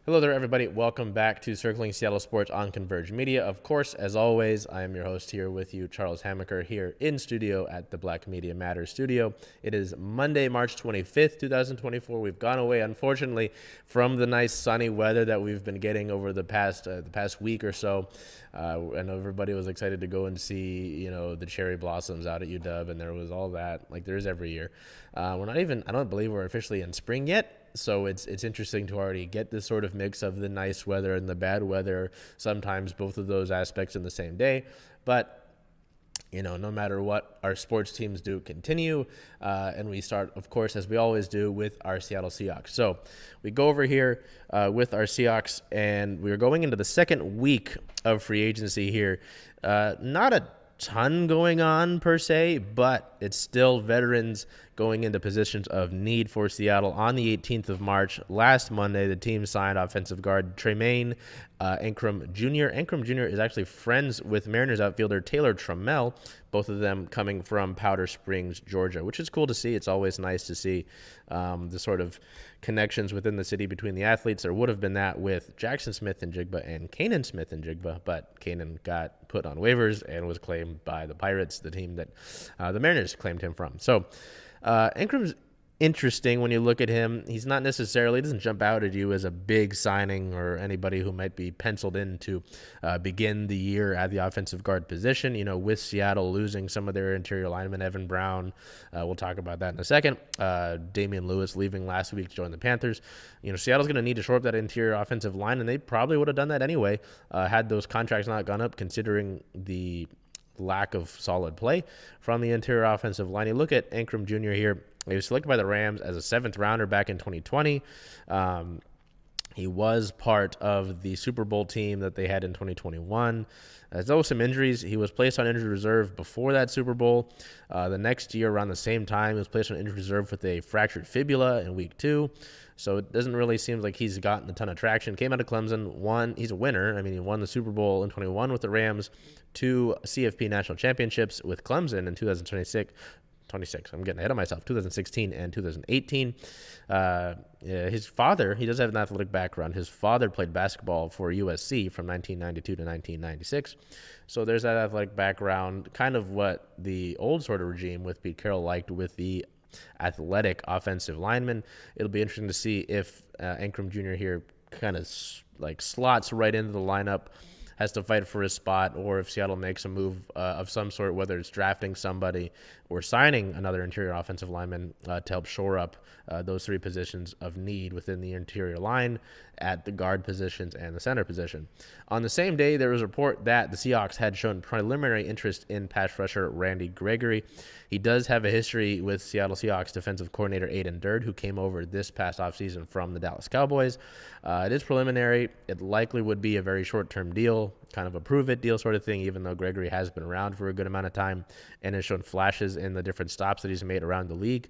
Hello there, everybody. Welcome back to Circling Seattle Sports on Converge Media. Of course, as always, I am your host here with you, Charles Hamaker, here in studio at the Black Media Matters studio. It is Monday, March 25th, 2024. We've gone away, unfortunately, from the nice sunny weather that we've been getting over the past week or so. I know everybody was excited to go and see, the cherry blossoms out at UW, and there was all that, like there is every year. I don't believe we're officially in spring yet. So it's interesting to already get this sort of mix of the nice weather and the bad weather, sometimes both of those aspects in the same day. But, no matter what, our sports teams do continue. And we start, of course, as we always do, with our Seattle Seahawks. So we go over here with our Seahawks, and we're going into the second week of free agency here. Not a ton going on per se, but it's still veterans going into positions of need for Seattle. On the 18th of March, last Monday, the team signed offensive guard Tremaine Ankrum Jr. Ankrum Jr. is actually friends with Mariners outfielder Taylor Trammell, both of them coming from Powder Springs, Georgia, which is cool to see. It's always nice to see the sort of connections within the city between the athletes. There would have been that with Jackson Smith-Njigba and Kanan Smith-Njigba, but Kanan got put on waivers and was claimed by the Pirates, the team that the Mariners claimed him from. So Ankrum's interesting when you look at him. He's not necessarily, doesn't jump out at you as a big signing or anybody who might be penciled in to begin the year at the offensive guard position. With Seattle losing some of their interior linemen, Evan Brown, we'll talk about that in a second. Damian Lewis leaving last week to join the Panthers. Seattle's going to need to shore up that interior offensive line, and they probably would have done that anyway had those contracts not gone up, considering the lack of solid play from the interior offensive line. You look at Ankrum Jr. here. He was selected by the Rams as a 7th rounder back in 2020. He was part of the Super Bowl team that they had in 2021. There were some injuries. He was placed on injured reserve before that Super Bowl. The next year, around the same time, he was placed on injured reserve with a fractured fibula in week 2. So it doesn't really seem like he's gotten a ton of traction. Came out of Clemson, he's a winner. He won the Super Bowl in 21 with the Rams, 2 CFP national championships with Clemson in 2016, I'm getting ahead of myself, 2016 and 2018. His father, he does have an athletic background. His father played basketball for USC from 1992 to 1996. So there's that athletic background, kind of what the old sort of regime with Pete Carroll liked with the athletic offensive lineman. It'll be interesting to see if Ankrum Jr. here kind of slots right into the lineup, has to fight for his spot, or if Seattle makes a move of some sort, whether it's drafting somebody or signing another interior offensive lineman to help shore up those 3 positions of need within the interior line at the guard positions and the center position. On the same day, there was a report that the Seahawks had shown preliminary interest in pass rusher Randy Gregory. He does have a history with Seattle Seahawks defensive coordinator Aiden Durd, who came over this past offseason from the Dallas Cowboys. It is preliminary. It likely would be a very short-term deal, kind of a prove-it deal sort of thing, even though Gregory has been around for a good amount of time and has shown flashes in the different stops that he's made around the league.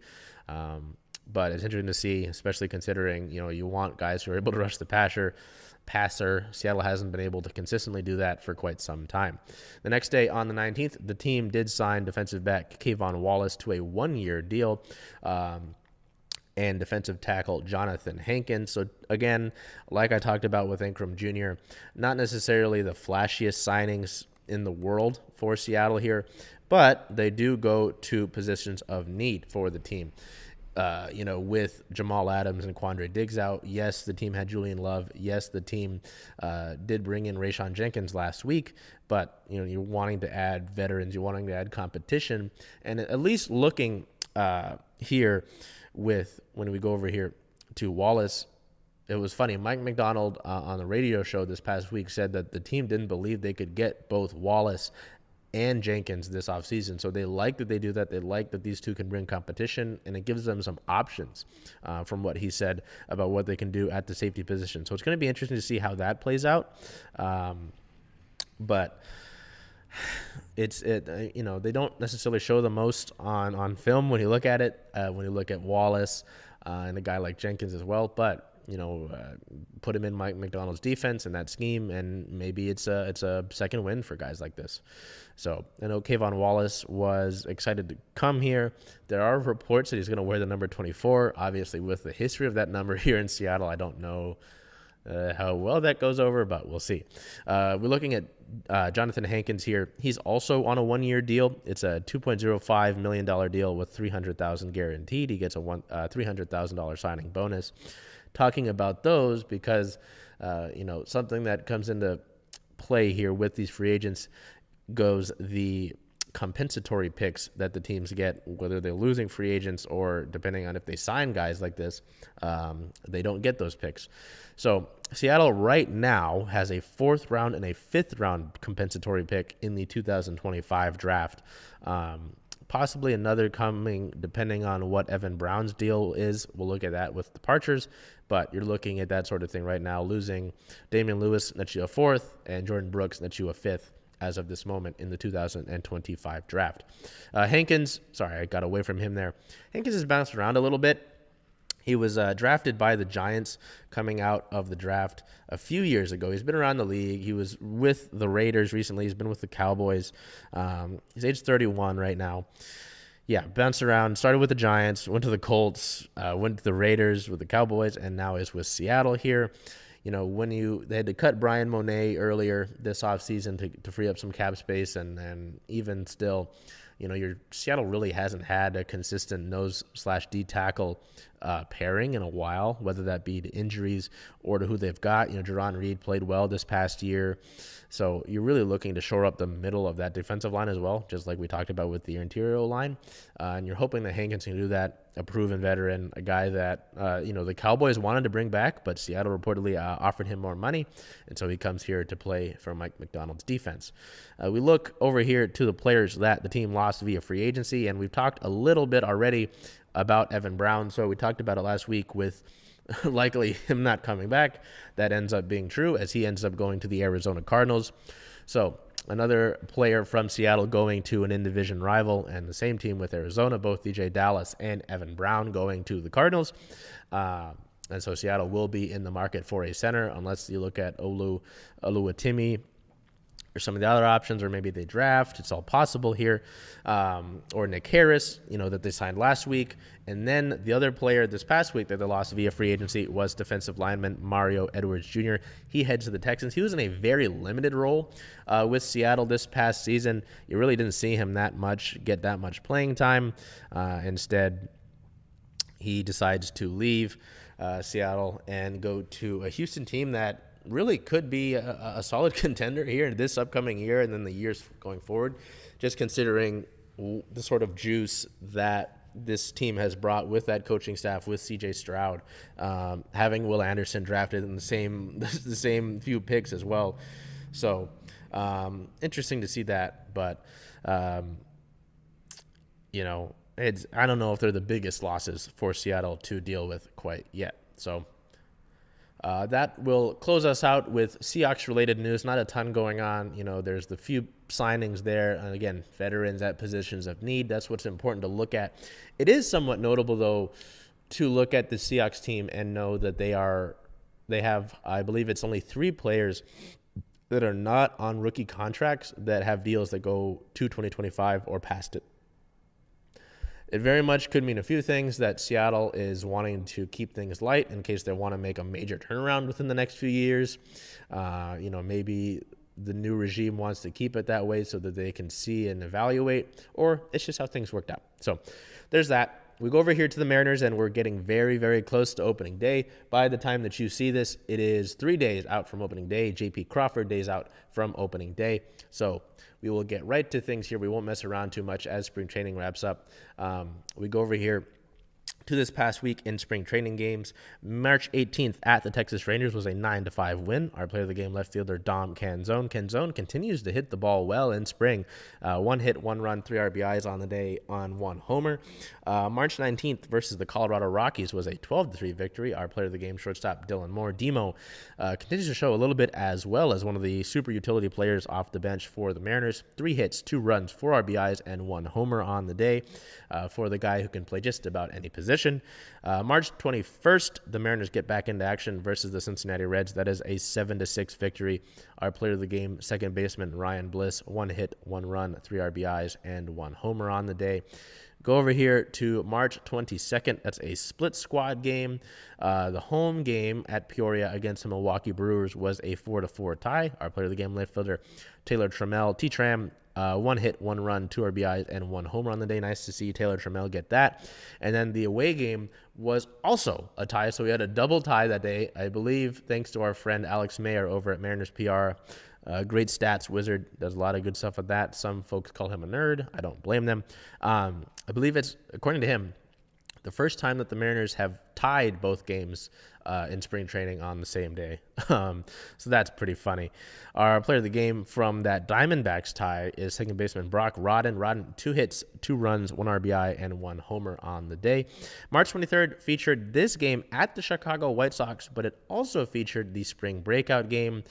But it's interesting to see, especially considering, you want guys who are able to rush the passer. Seattle hasn't been able to consistently do that for quite some time. The next day, on the 19th, the team did sign defensive back Kayvon Wallace to a 1-year deal, and defensive tackle Jonathan Hankins. So again, like I talked about with Ankrum Jr., not necessarily the flashiest signings in the world for Seattle here, but they do go to positions of need for the team. With Jamal Adams and Quandre Diggs out, yes, the team had Julian Love. Yes, the team did bring in Rayshon Jenkins last week, but, you're wanting to add veterans, you're wanting to add competition, and at least looking here when we go over here to Wallace, it was funny. Mike McDonald on the radio show this past week said that the team didn't believe they could get both Wallace and Jenkins this offseason. So they like that they do that. They like that these two can bring competition, and it gives them some options from what he said about what they can do at the safety position. So it's going to be interesting to see how that plays out. but they don't necessarily show the most on film when you look at it, when you look at Wallace and a guy like Jenkins as well. But put him in Mike McDonald's defense and that scheme, and maybe it's a second win for guys like this. So I know Kayvon Wallace was excited to come here. There are reports that he's going to wear the number 24. Obviously, with the history of that number here in Seattle, I don't know how well that goes over, but we'll see. We're looking at Jonathan Hankins here. He's also on a one-year deal. It's a $2.05 million deal with $300,000 guaranteed. He gets a $300,000 signing bonus. Talking about those because, something that comes into play here with these free agents goes the compensatory picks that the teams get, whether they're losing free agents or depending on if they sign guys like this, they don't get those picks. So Seattle right now has a 4th round and a 5th round compensatory pick in the 2025 draft. Possibly another coming depending on what Evan Brown's deal is. We'll look at that with departures, but you're looking at that sort of thing right now. Losing Damian Lewis, nets you a 4th, and Jordan Brooks, nets you a 5th as of this moment in the 2025 draft. Hankins, sorry, I got away from him there. Hankins has bounced around a little bit. He was drafted by the Giants coming out of the draft a few years ago. He's been around the league. He was with the Raiders recently. He's been with the Cowboys. He's age 31 right now. Yeah, bounced around, started with the Giants, went to the Colts, went to the Raiders with the Cowboys, and now is with Seattle here. They had to cut Brian Monet earlier this offseason to free up some cap space, and even still, your Seattle really hasn't had a consistent nose/D tackle pairing in a while, whether that be to injuries or to who they've got. Jerron Reed played well this past year. So you're really looking to shore up the middle of that defensive line as well, just like we talked about with the interior line. And you're hoping that Hankins can do that, a proven veteran, a guy that, the Cowboys wanted to bring back, but Seattle reportedly offered him more money. And so he comes here to play for Mike McDonald's defense. We look over here to the players that the team lost via free agency, and we've talked a little bit already about Evan Brown. So we talked about it last week with likely him not coming back. That ends up being true as he ends up going to the Arizona Cardinals. So another player from Seattle going to an in-division rival, and the same team with Arizona, both DJ Dallas and Evan Brown going to the Cardinals. And so Seattle will be in the market for a center unless you look at Oluwatimi or some of the other options, or maybe they draft. It's all possible here. Or Nick Harris, that they signed last week. And then the other player this past week that they lost via free agency was defensive lineman Mario Edwards Jr. He heads to the Texans. He was in a very limited role with Seattle this past season. You really didn't see him get that much playing time. Instead, he decides to leave Seattle and go to a Houston team that really could be a solid contender here in this upcoming year and then the years going forward, just considering the sort of juice that this team has brought with that coaching staff, with CJ Stroud, having Will Anderson drafted in the same few picks as well. So interesting to see that, but I don't know if they're the biggest losses for Seattle to deal with quite yet. So that will close us out with Seahawks-related news. Not a ton going on. There's the few signings there. And again, veterans at positions of need. That's what's important to look at. It is somewhat notable, though, to look at the Seahawks team and know that they have, I believe it's only 3 players that are not on rookie contracts that have deals that go to 2025 or past it. It very much could mean a few things, that Seattle is wanting to keep things light in case they want to make a major turnaround within the next few years. Maybe the new regime wants to keep it that way so that they can see and evaluate, or it's just how things worked out. So there's that. We go over here to the Mariners, and we're getting very, very close to opening day. By the time that you see this, it is 3 days out from opening day. J.P. Crawford days out from opening day. So we will get right to things here. We won't mess around too much as spring training wraps up. We go over here to this past week in spring training games. March 18th at the Texas Rangers was a 9-5 win. Our player of the game, left fielder Dom Canzone. Canzone continues to hit the ball well in spring. 1 hit, 1 run, 3 RBIs on the day on 1 homer. March 19th versus the Colorado Rockies was a 12-3 victory. Our player of the game, shortstop Dylan Moore. Demo continues to show a little bit as well as one of the super utility players off the bench for the Mariners. 3 hits, 2 runs, 4 RBIs, and 1 homer on the day for the guy who can play just about any position. March 21st, the Mariners get back into action versus the Cincinnati Reds. That is a 7-6 victory. Our player of the game, second baseman Ryan Bliss, 1 hit, 1 run, 3 RBIs, and 1 homer on the day. Go over here to March 22nd. That's a split squad game. The home game at Peoria against the Milwaukee Brewers was a 4-4 tie. Our player of the game, left fielder Taylor Trammell, T-Tram, 1 hit, 1 run, 2 RBIs, and 1 homer on the day. Nice to see Taylor Trammell get that. And then the away game was also a tie, so we had a double tie that day, I believe, thanks to our friend Alex Mayer over at Mariners PR. Great stats wizard, does a lot of good stuff with that. Some folks call him a nerd. I don't blame them. I believe it's, according to him, the first time that the Mariners have tied both games in spring training on the same day. So that's pretty funny. Our player of the game from that Diamondbacks tie is second baseman Brock Rodden. Rodden, 2 hits, 2 runs, 1 RBI, and 1 homer on the day. March 23rd featured this game at the Chicago White Sox, but it also featured the spring breakout game.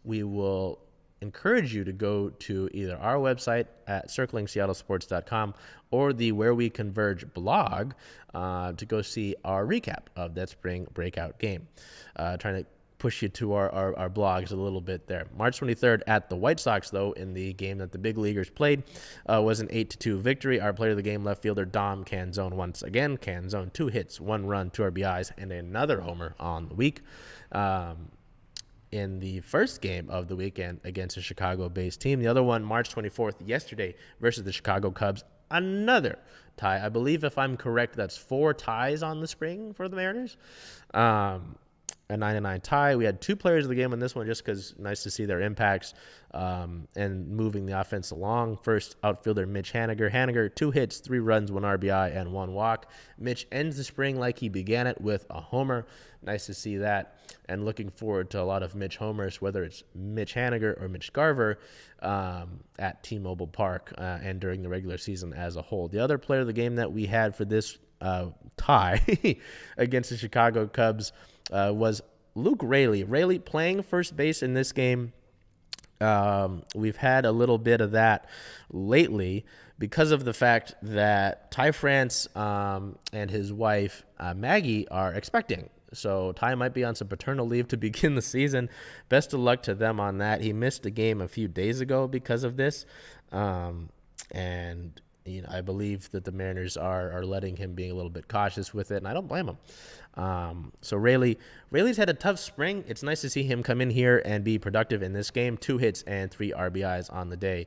We will encourage you to go to either our website at circlingseattlesports.com or the Where We Converge blog to go see our recap of that spring breakout game. Trying to push you to our blogs a little bit there. March 23rd at the White Sox, though, in the game that the big leaguers played, was an 8-2 victory. Our player of the game, left fielder Dom Canzone, once again. Canzone, 2 hits, 1 run, 2 RBIs, and another homer on the week. In the first game of the weekend against a Chicago-based team. The other one, March 24th, yesterday, versus the Chicago Cubs. Another tie. I believe, if I'm correct, that's 4 ties on the spring for the Mariners. A 9-9 tie. We had 2 players of the game in this one just because nice to see their impacts and moving the offense along. First, outfielder Mitch Hamaker. Hamaker, 2 hits, 3 runs, 1 RBI, and 1 walk. Mitch ends the spring like he began it with a homer. Nice to see that. And looking forward to a lot of Mitch homers, whether it's Mitch Hamaker or Mitch Garver at T-Mobile Park and during the regular season as a whole. The other player of the game that we had for this tie against the Chicago Cubs was Luke Raley. Raley playing first base in this game. We've had a little bit of that lately because of the fact that Ty France and his wife Maggie are expecting. So Ty might be on some paternal leave to begin the season. Best of luck to them on that. He missed a game a few days ago because of this. And I believe that the Mariners are letting him be a little bit cautious with it, and I don't blame him. So Rayleigh's had a tough spring. It's nice to see him come in here and be productive in this game. 2 hits and 3 RBIs on the day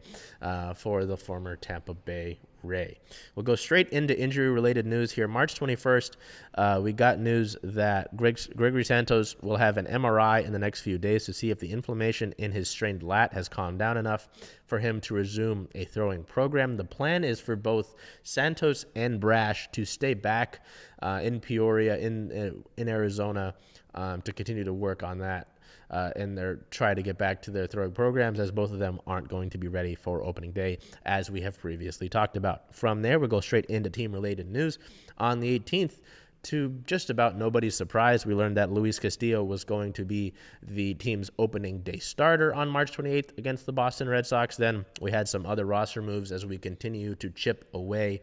for the former Tampa Bay Ray. We'll go straight into injury-related news here. March 21st, we got news that Gregory Santos will have an MRI in the next few days to see if the inflammation in his strained lat has calmed down enough for him to resume a throwing program. The plan is for both Santos and Brash to stay back in Peoria, in Arizona, to continue to work on that. And they're trying to get back to their throwing programs, as both of them aren't going to be ready for opening day, as we have previously talked about. From there, we'll go straight into team-related news. On the 18th, to just about nobody's surprise, we learned that Luis Castillo was going to be the team's opening day starter on March 28th against the Boston Red Sox. Then we had some other roster moves as we continue to chip away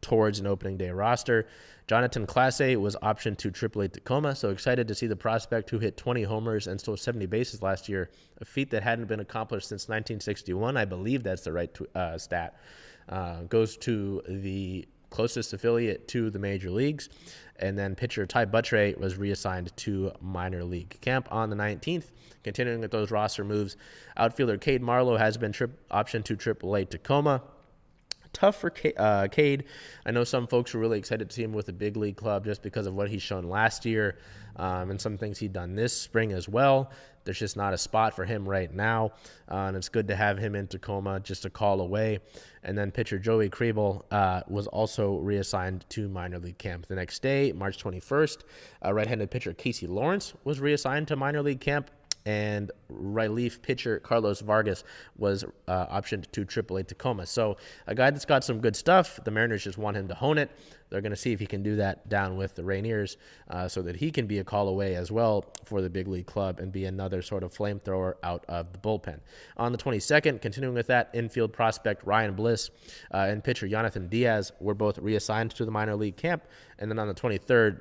towards an opening day roster. Jonathan Clase was optioned to AAA Tacoma, so excited to see the prospect who hit 20 homers and stole 70 bases last year, a feat that hadn't been accomplished since 1961. I believe that's the right stat. Goes to the closest affiliate to the major leagues. And then pitcher Ty Buttrey was reassigned to minor league camp on the 19th. Continuing with those roster moves, outfielder Cade Marlowe has been optioned to AAA Tacoma. tough for Cade. I know some folks were really excited to see him with a big league club just because of what he's shown last year and some things he'd done this spring as well. There's just not a spot for him right now, and it's good to have him in Tacoma just a call away. And then pitcher Joey Kriebel was also reassigned to minor league camp. The next day, March 21st, right-handed pitcher Casey Lawrence was reassigned to minor league camp, and relief pitcher Carlos Vargas was optioned to AAA Tacoma. So a guy that's got some good stuff. The Mariners just want him to hone it. They're going to see if he can do that down with the Rainiers so that he can be a call away as well for the big league club and be another sort of flamethrower out of the bullpen. On the 22nd, continuing with that, infield prospect Ryan Bliss and pitcher Jonathan Diaz were both reassigned to the minor league camp. And then on the 23rd,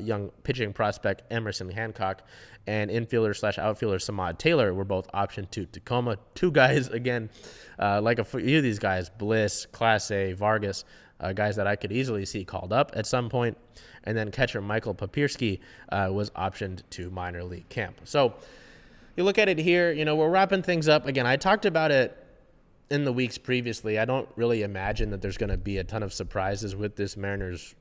young pitching prospect Emerson Hancock and infielder/outfielder Samad Taylor were both optioned to Tacoma. Two guys, again, like a few of these guys, Bliss, Class A, Vargas, guys that I could easily see called up at some point. And then catcher Michael Papirski was optioned to minor league camp. So you look at it here, we're wrapping things up. Again, I talked about it in the weeks previously. I don't really imagine that there's going to be a ton of surprises with this Mariners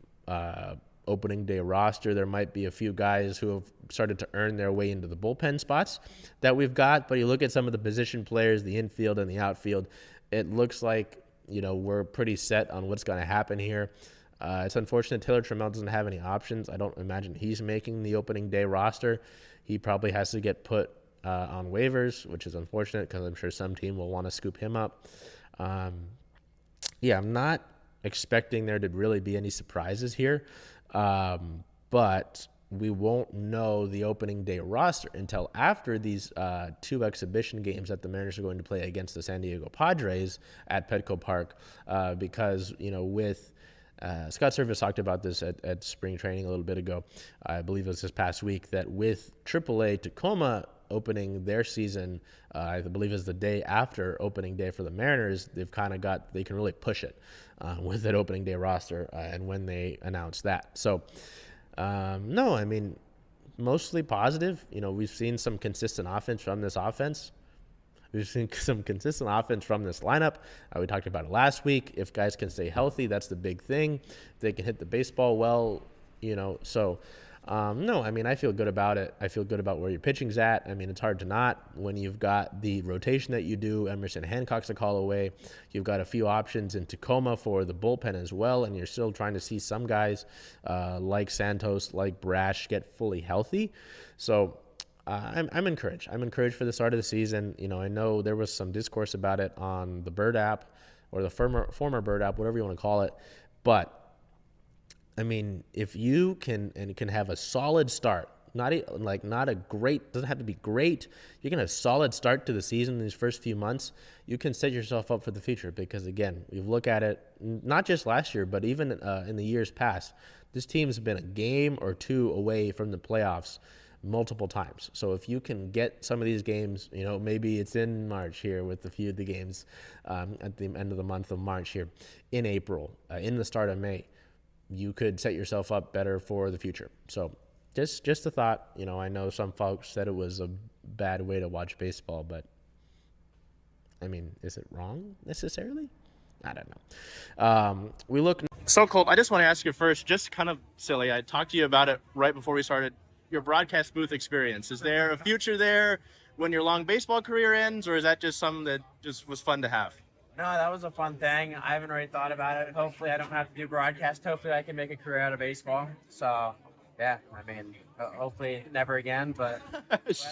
opening day roster. There might be a few guys who have started to earn their way into the bullpen spots that we've got, but you look at some of the position players, the infield and the outfield, it looks like, we're pretty set on what's going to happen here. It's unfortunate Taylor Trammell doesn't have any options. I don't imagine he's making the opening day roster. He probably has to get put on waivers, which is unfortunate because I'm sure some team will want to scoop him up. I'm not expecting there to really be any surprises here. But we won't know the opening day roster until after these two exhibition games that the Mariners are going to play against the San Diego Padres at Petco Park, because, with Scott Service talked about this at spring training a little bit ago. I believe it was this past week, that with AAA Tacoma opening their season, I believe is the day after opening day for the Mariners, they can really push it with that opening day roster and when they announce that. So, no, I mean, mostly positive. We've seen some consistent offense from this offense. We've seen some consistent offense from this lineup. We talked about it last week. If guys can stay healthy, that's the big thing. If they can hit the baseball well, so no, I mean, I feel good about it. I feel good about where your pitching's at. I mean, it's hard to not when you've got the rotation that you do. Emerson Hancock's a call away. You've got a few options in Tacoma for the bullpen as well, and you're still trying to see some guys like Santos, like Brash get fully healthy. So I'm encouraged. I'm encouraged for the start of the season. I know there was some discourse about it on the Bird app or the former Bird app, whatever you want to call it, but I mean, if you can have a solid start, not a great, doesn't have to be great. You can have a solid start to the season in these first few months. You can set yourself up for the future because, again, you look at it, not just last year, but even in the years past, this team's been a game or two away from the playoffs multiple times. So if you can get some of these games, maybe it's in March here with a few of the games at the end of the month of March here, in April, in the start of May, you could set yourself up better for the future. So just a thought. I know some folks said it was a bad way to watch baseball, but I mean, is it wrong necessarily? I don't know. We look. So, Colt, I just want to ask you first, just kind of silly. I talked to you about it right before we started. Your broadcast booth experience. Is there a future there when your long baseball career ends, or is that just something that just was fun to have? No, that was a fun thing. I haven't really thought about it. Hopefully I don't have to do broadcast. Hopefully I can make a career out of baseball. So, yeah, I mean, hopefully never again, but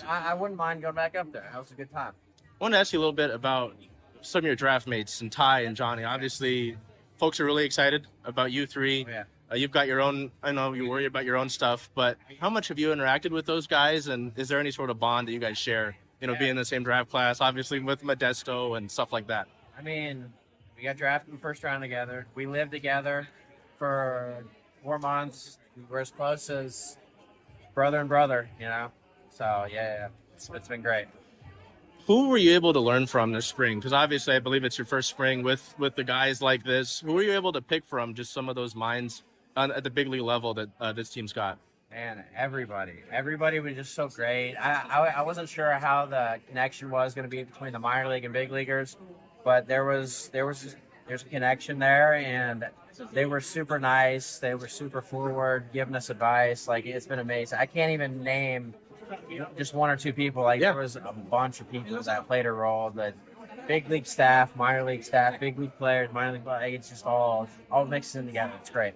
I wouldn't mind going back up there. That was a good time. I want to ask you a little bit about some of your draft mates, and Ty and Johnny. Obviously, folks are really excited about you three. Yeah. You've got your own, I know you worry about your own stuff, but how much have you interacted with those guys, and is there any sort of bond that you guys share, being in the same draft class, obviously with Modesto and stuff like that? I mean, we got drafted in the first round together. We lived together for 4 months. We were as close as brother and brother, So, yeah, it's been great. Who were you able to learn from this spring? Because obviously I believe it's your first spring with the guys like this. Who were you able to pick from, just some of those minds at the big league level that this team's got? Man, everybody was just so great. I wasn't sure how the connection was going to be between the minor league and big leaguers, but there was there's a connection there, and they were super nice. They were super forward, giving us advice. Like, it's been amazing. I can't even name just one or two people. Like, there was a bunch of people that played a role. The big league staff, minor league staff, big league players, minor league players. It's just all mixed in together. It's great.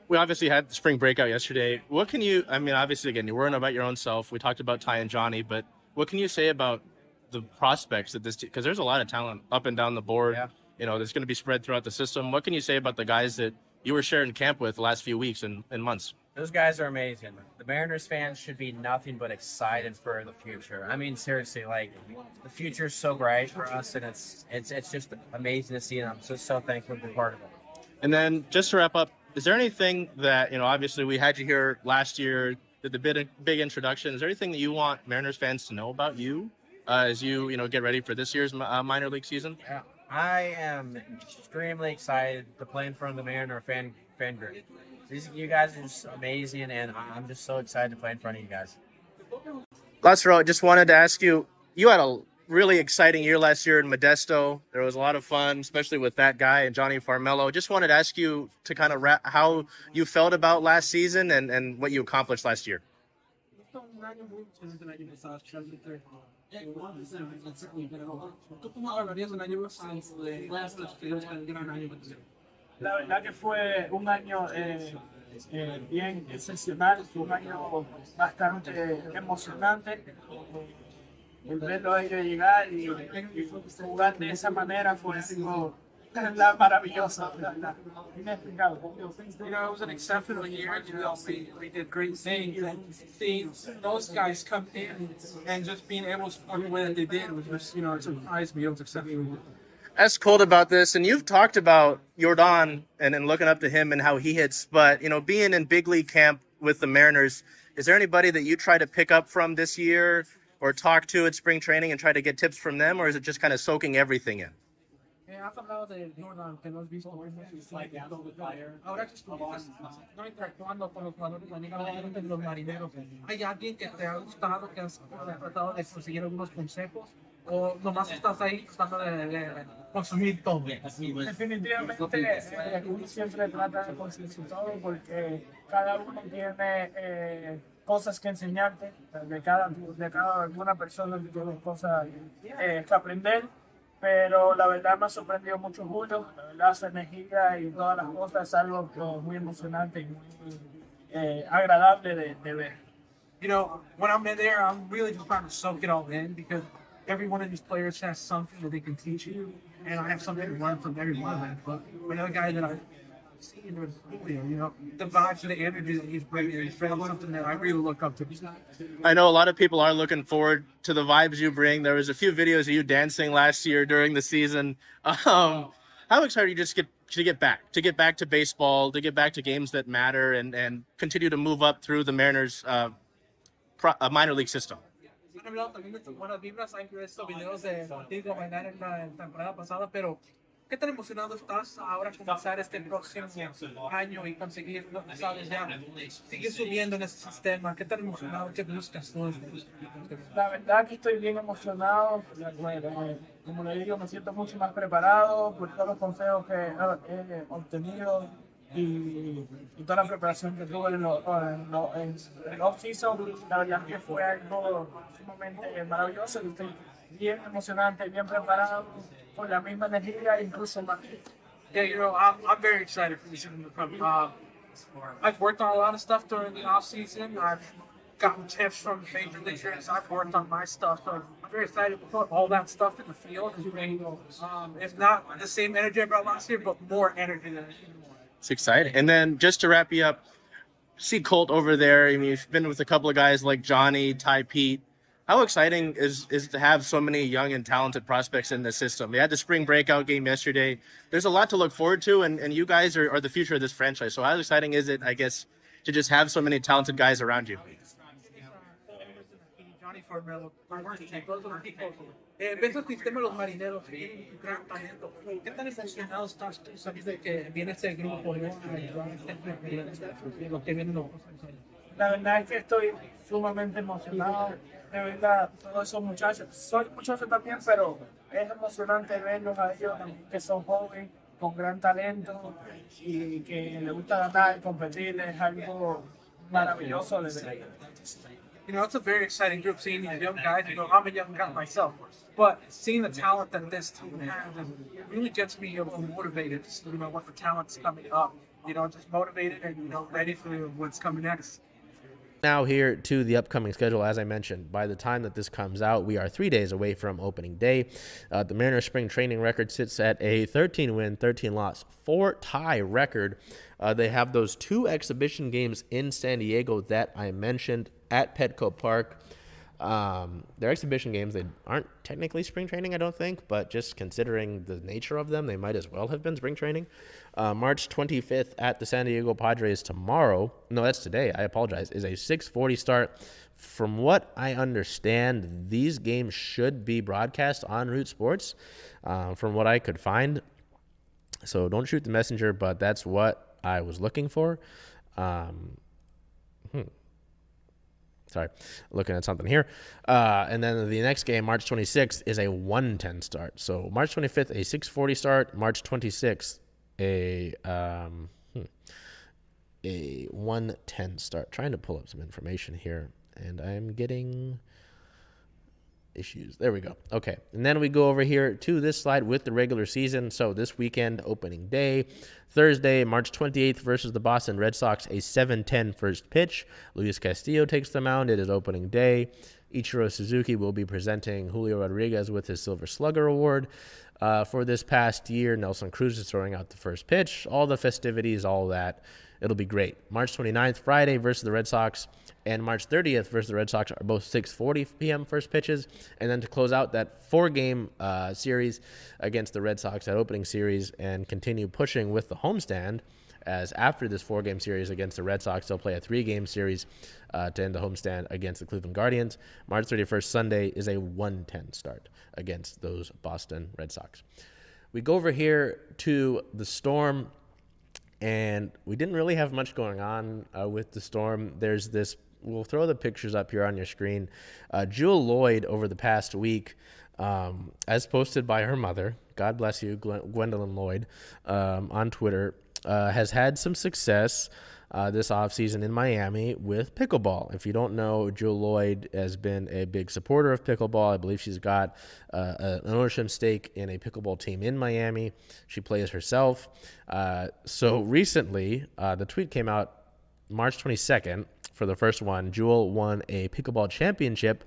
We obviously had the spring breakout yesterday. What can you, I mean, obviously, again, you're worrying about your own self. We talked about Ty and Johnny, but what can you say about the prospects that this team, because there's a lot of talent up and down the board. Yeah. You know, that's going to be spread throughout the system. What can you say about the guys that you were sharing camp with the last few weeks and months? Those guys are amazing. The Mariners fans should be nothing but excited for the future. I mean, seriously, like, the future is so bright for us, and it's just amazing to see, and I'm so thankful to be part of it. And then just to wrap up, is there anything that, you know, obviously we had you here last year, did the big introduction. Is there anything that you want Mariners fans to know about you as you know, get ready for this year's minor league season? Yeah. I am extremely excited to play in front of the Mariner fan group. You guys are just amazing, and I'm just so excited to play in front of you guys. Last row, I just wanted to ask you, you had a really exciting year last year in Modesto. There was a lot of fun, especially with that guy and Johnny Farmello. Just wanted to ask you to kind of how you felt about last season and what you accomplished last year. La verdad que fue un año bien excepcional, fue un año bastante emocionante. El verlo a ellos llegar y jugar de esa manera fue algo maravilloso, inexplicable. You know, it was an exceptional year. You know, we did great things. And seeing those guys come in and just being able to perform the way that they did was just, you know, it surprised me. It was exceptional. Ask Colt about this, and you've talked about Jordan and looking up to him and how he hits, but, you know, being in big league camp with the Mariners, is there anybody that you try to pick up from this year or talk to at spring training and try to get tips from them, or is it just kind of soaking everything in? Has hablado de Jordan, que lo has visto ahora que estás no interactuando con los jugadores de la Liga de los Marineros. ¿Hay alguien que te ha gustado, que has tratado de conseguir algunos consejos? ¿O nomás estás ahí tratando de consumir todo? Definitivamente uno siempre trata de conseguir todo porque cada uno tiene cosas que enseñarte, de cada alguna persona tiene cosas que aprender. Pero la verdad me ha sorprendido mucho Julio, la verdad su energía y todas las cosas es algo muy emocionante y muy agradable de ver. You know, when I'm in there, I'm really just trying to soak it all in because every one of these players has something that they can teach you, and I have something to learn from every one of them. But another guy that I've seen was Julio, you know, the vibes and the energy that he's bringing is something that I really look up to. I know a lot of people are looking forward to the vibes you bring. There was a few videos of you dancing last year during the season. How excited are you just to get back to baseball, to get back to games that matter, and continue to move up through the Mariners minor league system? Han hablado también de tus buenas vibras, hay estos videos de contigo bailar en la temporada pasada, pero ¿qué tan emocionado estás ahora comenzar este próximo año y conseguir, sabes, ya seguir subiendo en ese sistema? ¿Qué tan emocionado te buscas tú? La verdad que estoy bien emocionado, como le digo, me siento mucho más preparado por todos los consejos que he obtenido y toda la preparación que tuve en el off-season. La verdad que fue algo sumamente maravilloso, estoy bien emocionante, bien preparado, con la misma energía, incluso más. Yeah, you know, I'm very excited for this season to come. I've worked on a lot of stuff during the off season. I've gotten tips from major leaguers. I've worked on my stuff. So I'm very excited to put all that stuff in the field. If not the same energy I brought last year, but more energy than It's exciting. And then just to wrap you up, see Colt over there. I mean, you've been with a couple of guys like Johnny, Ty, Pete. How exciting is to have so many young and talented prospects in the system? We had the spring breakout game yesterday. There's a lot to look forward to, and you guys are the future of this franchise. So how exciting is it, I guess, to just have so many talented guys around you? Johnny Farmello, ves el sistema de los marineros, tienen un gran talento. ¿Qué tan emocionado estás tú sabiendo que viene este grupo de los que vienen los? La verdad es que estoy sumamente emocionado de verdad todos esos muchachos. Soy muchacho también, pero es emocionante verlos a ellos que son jóvenes con gran talento y que le gusta ganar, competir, es algo maravilloso de ver. You know, it's a very exciting group seeing these young guys. You know, I'm a young guy myself, but seeing the talent that this team has, it really gets me motivated. You know, what the talent's coming up. You know, just motivated and, you know, ready for what's coming next. Now here to the upcoming schedule. As I mentioned, by the time that this comes out, we are 3 days away from opening day. The Mariners spring training record sits at a 13-win, 13-loss, 4-tie record. They have those 2 exhibition games in San Diego that I mentioned at Petco Park. They're exhibition games. They aren't technically spring training, I don't think, but just considering the nature of them, they might as well have been spring training. March 25th at the San Diego Padres tomorrow. No, that's today. I apologize. Is a 6:40 start. From what I understand, these games should be broadcast on Root Sports, from what I could find. So don't shoot the messenger, but that's what I was looking for. Sorry, looking at something here. And then the next game, March 26th, is a 1:10 start. So March 25th, a 6:40 start. March 26th, a 1:10 start. Trying to pull up some information here, and I'm getting issues. There we go. Okay, and then we go over here to this slide with the regular season. So this weekend, opening day, Thursday, March 28th versus the Boston Red Sox, a 7:10 first pitch. Luis Castillo takes the mound. It is opening day. Ichiro Suzuki will be presenting Julio Rodriguez with his Silver Slugger Award. For this past year, Nelson Cruz is throwing out the first pitch. All the festivities, all that. It'll be great. March 29th, Friday versus the Red Sox, and March 30th versus the Red Sox are both 6:40 p.m. first pitches. And then to close out that 4-game series against the Red Sox, that opening series, and continue pushing with the homestand, as after this 4-game series against the Red Sox, they'll play a 3-game series to end the homestand against the Cleveland Guardians. March 31st, Sunday, is a 1:10 start against those Boston Red Sox. We go over here to the Storm, and we didn't really have much going on with the Storm. There's this, we'll throw the pictures up here on your screen. Jewel Lloyd, over the past week, as posted by her mother, God bless you, Gwendolyn Lloyd, on Twitter, has had some success this offseason in Miami with pickleball. If you don't know, Jewel Lloyd has been a big supporter of pickleball. I believe she's got an ownership stake in a pickleball team in Miami. She plays herself. So recently, the tweet came out March 22nd for the first one. Jewel won a pickleball championship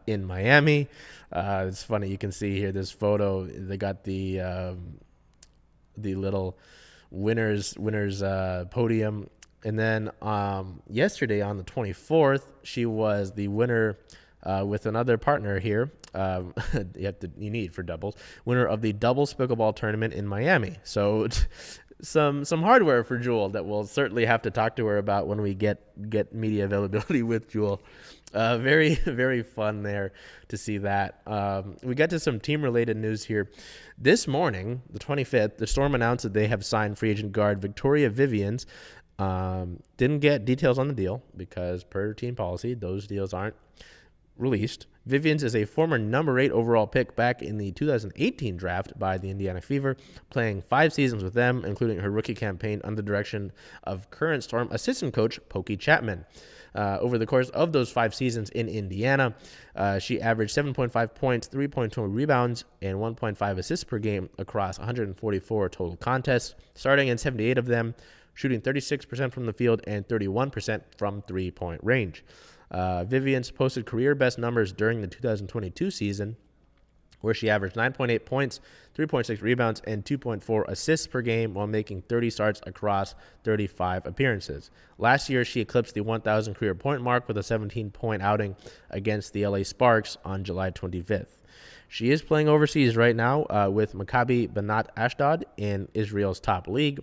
in Miami. It's funny. You can see here this photo. They got the little winners podium, and then yesterday on the 24th, she was the winner with another partner here. You need for doubles, winner of the doubles pickleball tournament in Miami. So some hardware for Jewel that we'll certainly have to talk to her about when we get media availability with Jewel. Very, very fun there to see that. We got to some team-related news here. This morning, the 25th, the Storm announced that they have signed free agent guard Victoria Vivians. Didn't get details on the deal because per team policy, those deals aren't released. Vivians is a former number 8 overall pick back in the 2018 draft by the Indiana Fever, playing 5 seasons with them, including her rookie campaign under the direction of current Storm assistant coach Pokey Chapman. Over the course of those 5 seasons in Indiana, she averaged 7.5 points, 3.2 rebounds, and 1.5 assists per game across 144 total contests, starting in 78 of them, shooting 36% from the field and 31% from three-point range. Vivians posted career-best numbers during the 2022 season, where she averaged 9.8 points, 3.6 rebounds, and 2.4 assists per game while making 30 starts across 35 appearances. Last year, she eclipsed the 1,000 career point mark with a 17-point outing against the LA Sparks on July 25th. She is playing overseas right now with Maccabi Banat Ashdod in Israel's top league,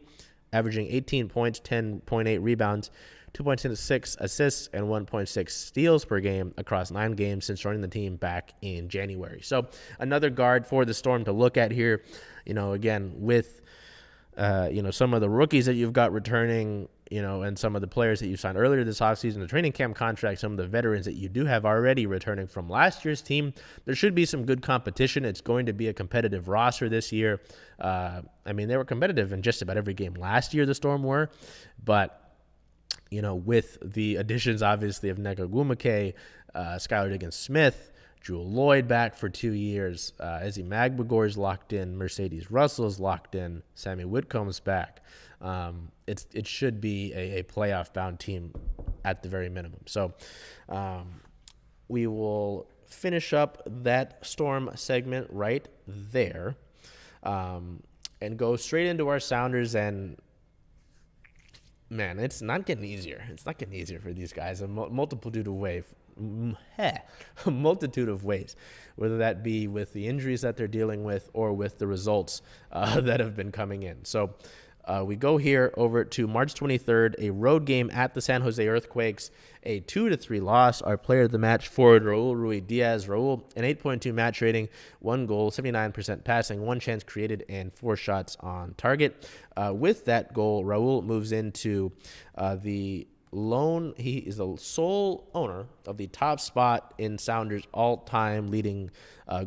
averaging 18 points, 10.8 rebounds, 2.6 assists, and 1.6 steals per game across 9 games since joining the team back in January. So another guard for the Storm to look at here. Again, with some of the rookies that you've got returning, and some of the players that you signed earlier this offseason, the training camp contract, some of the veterans that you do have already returning from last year's team, there should be some good competition. It's going to be a competitive roster this year. They were competitive in just about every game last year, the Storm were, but with the additions, obviously, of Nneka Ogwumike, Skylar Diggins-Smith, Jewel Lloyd back for 2 years, Izzy Magbegor's locked in, Mercedes Russell's locked in, Sammy Whitcomb's back. It should be a playoff-bound team at the very minimum. So we will finish up that Storm segment right there and go straight into our Sounders. And, man, it's not getting easier. It's not getting easier for these guys. A multitude of ways, whether that be with the injuries that they're dealing with or with the results that have been coming in. So we go here over to March 23rd, a road game at the San Jose Earthquakes, a 2-3 loss. Our player of the match, forward Raul Ruidiaz. Raul, an 8.2 match rating, 1 goal, 79% passing, 1 chance created, and 4 shots on target. With that goal, Raul moves into the he is the sole owner of the top spot in Sounders all-time leading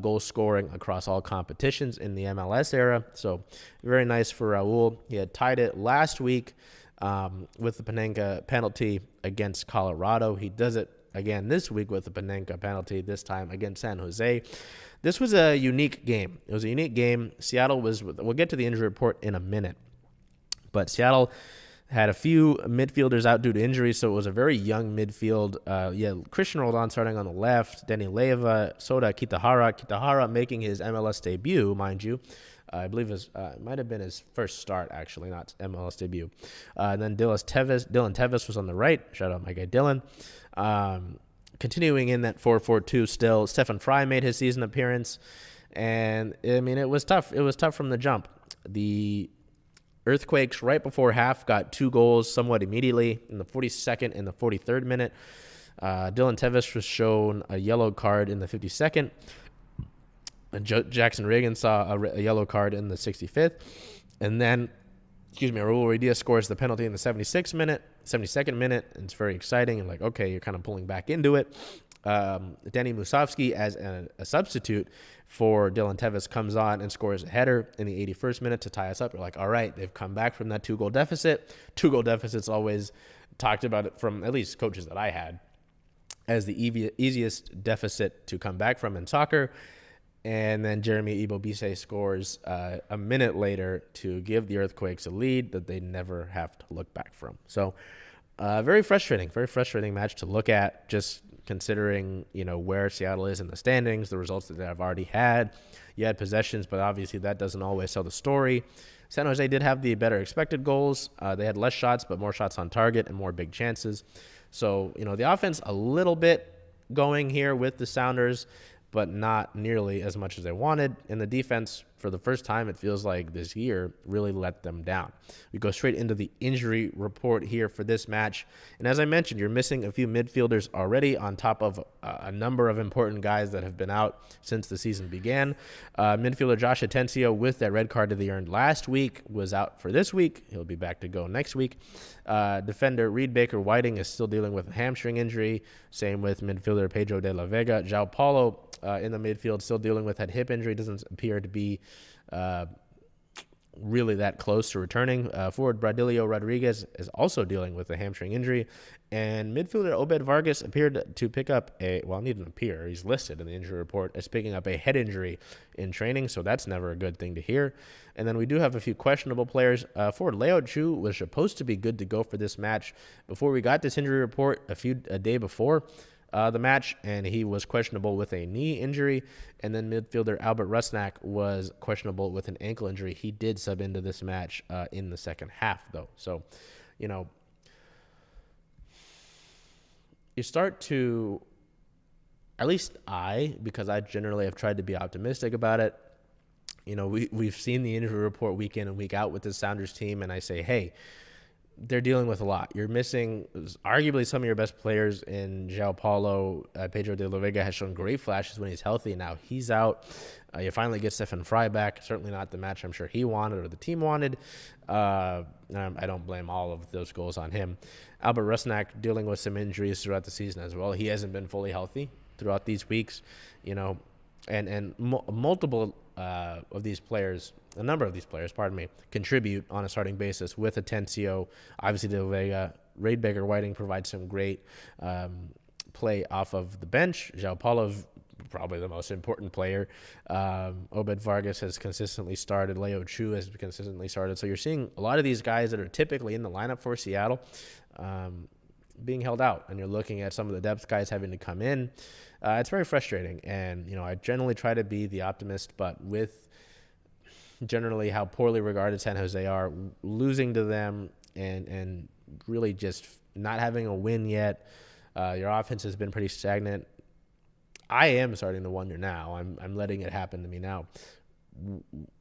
goal scoring across all competitions in the MLS era. So very nice for Raul. He had tied it last week with the Panenka penalty against Colorado. He does it again this week with the Panenka penalty, this time against San Jose. This was a unique game. It was a unique game. We'll get to the injury report in a minute, but Seattle had a few midfielders out due to injuries, so it was a very young midfield. Christian Roldan starting on the left, Denny Leyva, Soda Kitahara making his MLS debut, mind you. I believe it might have been his first start, actually, not MLS debut. And then Dylan Tevis was on the right. Shout out my guy Dylan. Continuing in that 4-4-2 still, Stefan Fry made his season appearance. And, it was tough. It was tough from the jump. The Earthquakes, right before half, got 2 goals somewhat immediately in the 42nd and the 43rd minute. Dylan Tevis was shown a yellow card in the 52nd. Jackson Reagan saw a yellow card in the 65th. And then, Raul Ruidiaz scores the penalty in the 72nd minute. And it's very exciting. And okay, you're kind of pulling back into it. Denny Musovski, as a substitute for Dylan Tevis, comes on and scores a header in the 81st minute to tie us up. You're like, all right, they've come back from that 2-goal deficit. 2-goal deficits always talked about it from at least coaches that I had as the easiest deficit to come back from in soccer. And then Jeremy Ibobise scores a minute later to give the Earthquakes a lead that they never have to look back from. So very frustrating match to look at, just considering, where Seattle is in the standings, the results that they've already had. You had possessions, but obviously that doesn't always tell the story. San Jose did have the better expected goals. They had less shots, but more shots on target and more big chances. So, the offense a little bit going here with the Sounders, but not nearly as much as they wanted. And the defense, for the first time, it feels like this year, really let them down. We go straight into the injury report here for this match. And as I mentioned, you're missing a few midfielders already on top of a number of important guys that have been out since the season began. Midfielder Josh Atencio, with that red card that he earned last week, was out for this week. He'll be back to go next week. Defender Reed Baker-Whiting is still dealing with a hamstring injury. Same with midfielder Pedro de la Vega. João Paulo in the midfield still dealing with that hip injury. Doesn't appear to be really that close to returning. Forward Bradilio Rodriguez is also dealing with a hamstring injury. And midfielder Obed Vargas appeared to pick up he's listed in the injury report as picking up a head injury in training, so that's never a good thing to hear. And then we do have a few questionable players. Forward Leo Chu was supposed to be good to go for this match before we got this injury report a day before the match, and he was questionable with a knee injury. And then midfielder Albert Rusnak was questionable with an ankle injury. He did sub into this match in the second half, though. So, you start to, at least because I generally have tried to be optimistic about it. We've seen the injury report week in and week out with the Sounders team, and I say, hey, they're dealing with a lot. You're missing arguably some of your best players in João Paulo. Pedro de la Vega has shown great flashes when he's healthy. Now he's out. You finally get Stefan Fry back. Certainly not the match I'm sure he wanted or the team wanted. I don't blame all of those goals on him. Albert Rusnak dealing with some injuries throughout the season as well. He hasn't been fully healthy throughout these weeks, and multiple of these players, a number of these players, contribute on a starting basis with Atencio. Obviously, De La Vega, Reid Baker-Whiting provides some great play off of the bench. João Paulo, probably the most important player. Obed Vargas has consistently started. Leo Chu has consistently started. So you're seeing a lot of these guys that are typically in the lineup for Seattle being held out, and you're looking at some of the depth guys having to come in. It's very frustrating, and I generally try to be the optimist, but with generally how poorly regarded San Jose are, losing to them and really just not having a win yet, your offense has been pretty stagnant. I am starting to wonder now. I'm letting it happen to me now.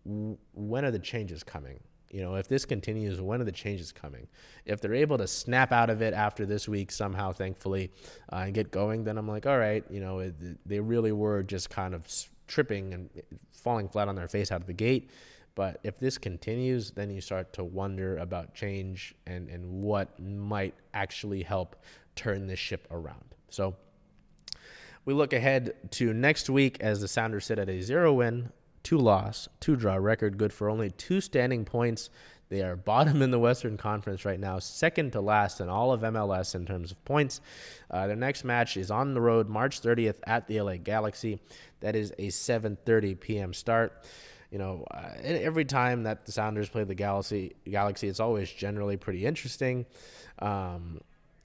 When are the changes coming? If this continues, when are the changes coming? If they're able to snap out of it after this week somehow, thankfully, and get going, then I'm like, all right, they really were just kind of tripping and falling flat on their face out of the gate. But if this continues, then you start to wonder about change and what might actually help turn this ship around. So we look ahead to next week as the Sounders sit at a 0-win, 2-loss, 2-draw record, good for only 2 standing points. They are bottom in the Western Conference right now, second to last in all of MLS in terms of points. Their next match is on the road March 30th at the LA Galaxy. That is a 7:30 p.m. start. Every time that the Sounders play the Galaxy, it's always generally pretty interesting.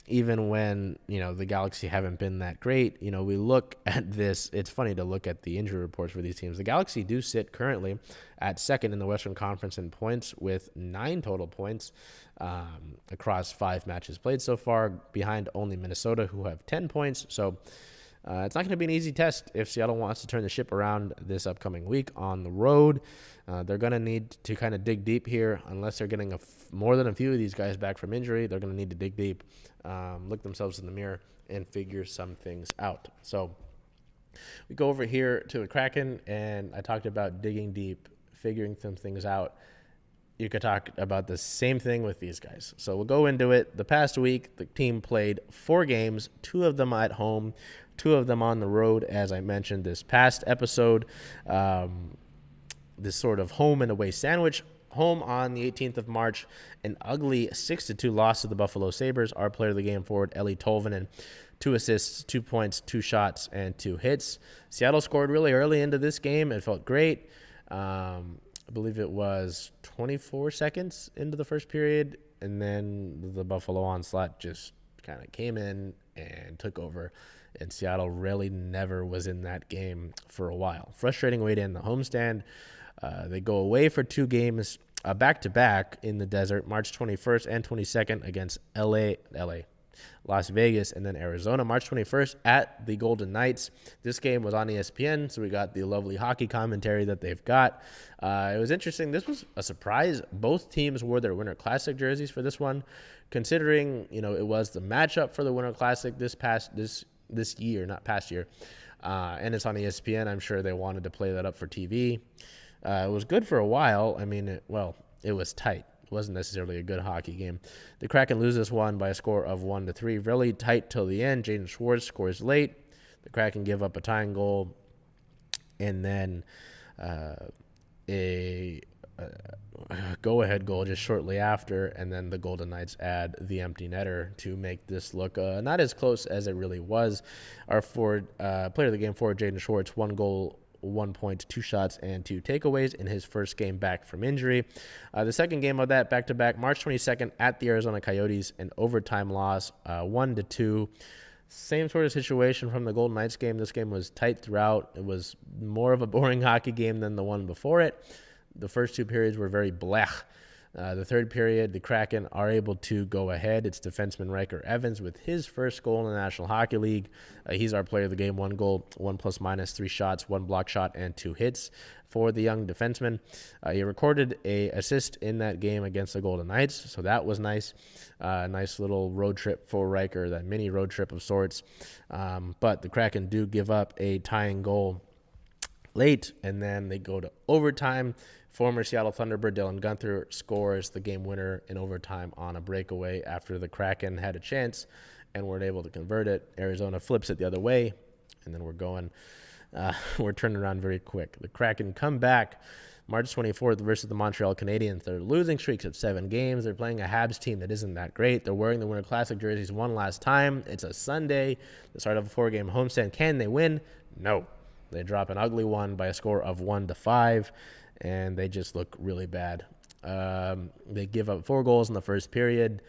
Even when, the Galaxy haven't been that great, we look at this. It's funny to look at the injury reports for these teams. The Galaxy do sit currently at second in the Western Conference in points with 9 total points across 5 matches played so far, behind only Minnesota, who have 10 points. So it's not going to be an easy test if Seattle wants to turn the ship around this upcoming week on the road. They're going to need to kind of dig deep here. Unless they're getting more than a few of these guys back from injury, they're going to need to dig deep, look themselves in the mirror, and figure some things out. So we go over here to the Kraken, and I talked about digging deep, figuring some things out. You could talk about the same thing with these guys. So we'll go into it. The past week, the team played 4 games, 2 of them at home, 2 of them on the road, as I mentioned this past episode. This sort of home and away sandwich. Home on the 18th of March, an ugly 6-2 loss to the Buffalo Sabres. Our player of the game forward, Eli Tolvanen, 2 assists, 2 points, 2 shots, and 2 hits. Seattle scored really early into this game. It felt great. I believe it was 24 seconds into the first period, and then the Buffalo onslaught just kind of came in and took over, and Seattle really never was in that game for a while. Frustrating way to end the homestand. They go away for 2 games back-to-back in the desert, March 21st and 22nd against Las Vegas, and then Arizona, March 21st at the Golden Knights. This game was on ESPN, so we got the lovely hockey commentary that they've got. It was interesting. This was a surprise. Both teams wore their Winter Classic jerseys for this one, considering it was the matchup for the Winter Classic this year, not past year, and it's on ESPN. I'm sure they wanted to play that up for TV. It was good for a while. I mean, it was tight. It wasn't necessarily a good hockey game. The Kraken lose this one by a score of 1-3. Really tight till the end. Jaden Schwartz scores late. The Kraken give up a tying goal, and then a go-ahead goal just shortly after, and then the Golden Knights add the empty netter to make this look not as close as it really was. Our player of the game forward, Jaden Schwartz, 1 goal, 1 point, 2 shots, and 2 takeaways in his first game back from injury. The second game of that back-to-back, March 22nd at the Arizona Coyotes, an overtime loss, 1-2. Same sort of situation from the Golden Knights game. This game was tight throughout. It was more of a boring hockey game than the one before it. The first 2 periods were very blech. The third period, the Kraken are able to go ahead. It's defenseman Riker Evans with his first goal in the National Hockey League. He's our player of the game. 1 goal, 1 plus-minus, 3 shots, 1 block shot, and 2 hits for the young defenseman. He recorded a assist in that game against the Golden Knights, so that was nice. Nice little road trip for Riker, that mini road trip of sorts. But the Kraken do give up a tying goal late, and then they go to overtime. Former Seattle Thunderbird Dylan Guenther scores the game winner in overtime on a breakaway after the Kraken had a chance and weren't able to convert it. Arizona flips it the other way, and then we're turning around very quick. The Kraken come back March 24th versus the Montreal Canadiens. They're losing streaks of 7 games. They're playing a Habs team that isn't that great. They're wearing the Winter Classic jerseys one last time. It's a Sunday, the start of a 4-game homestand. Can they win? No. They drop an ugly one by a score of 1-5. And they just look really bad. They give up 4 goals in the first period.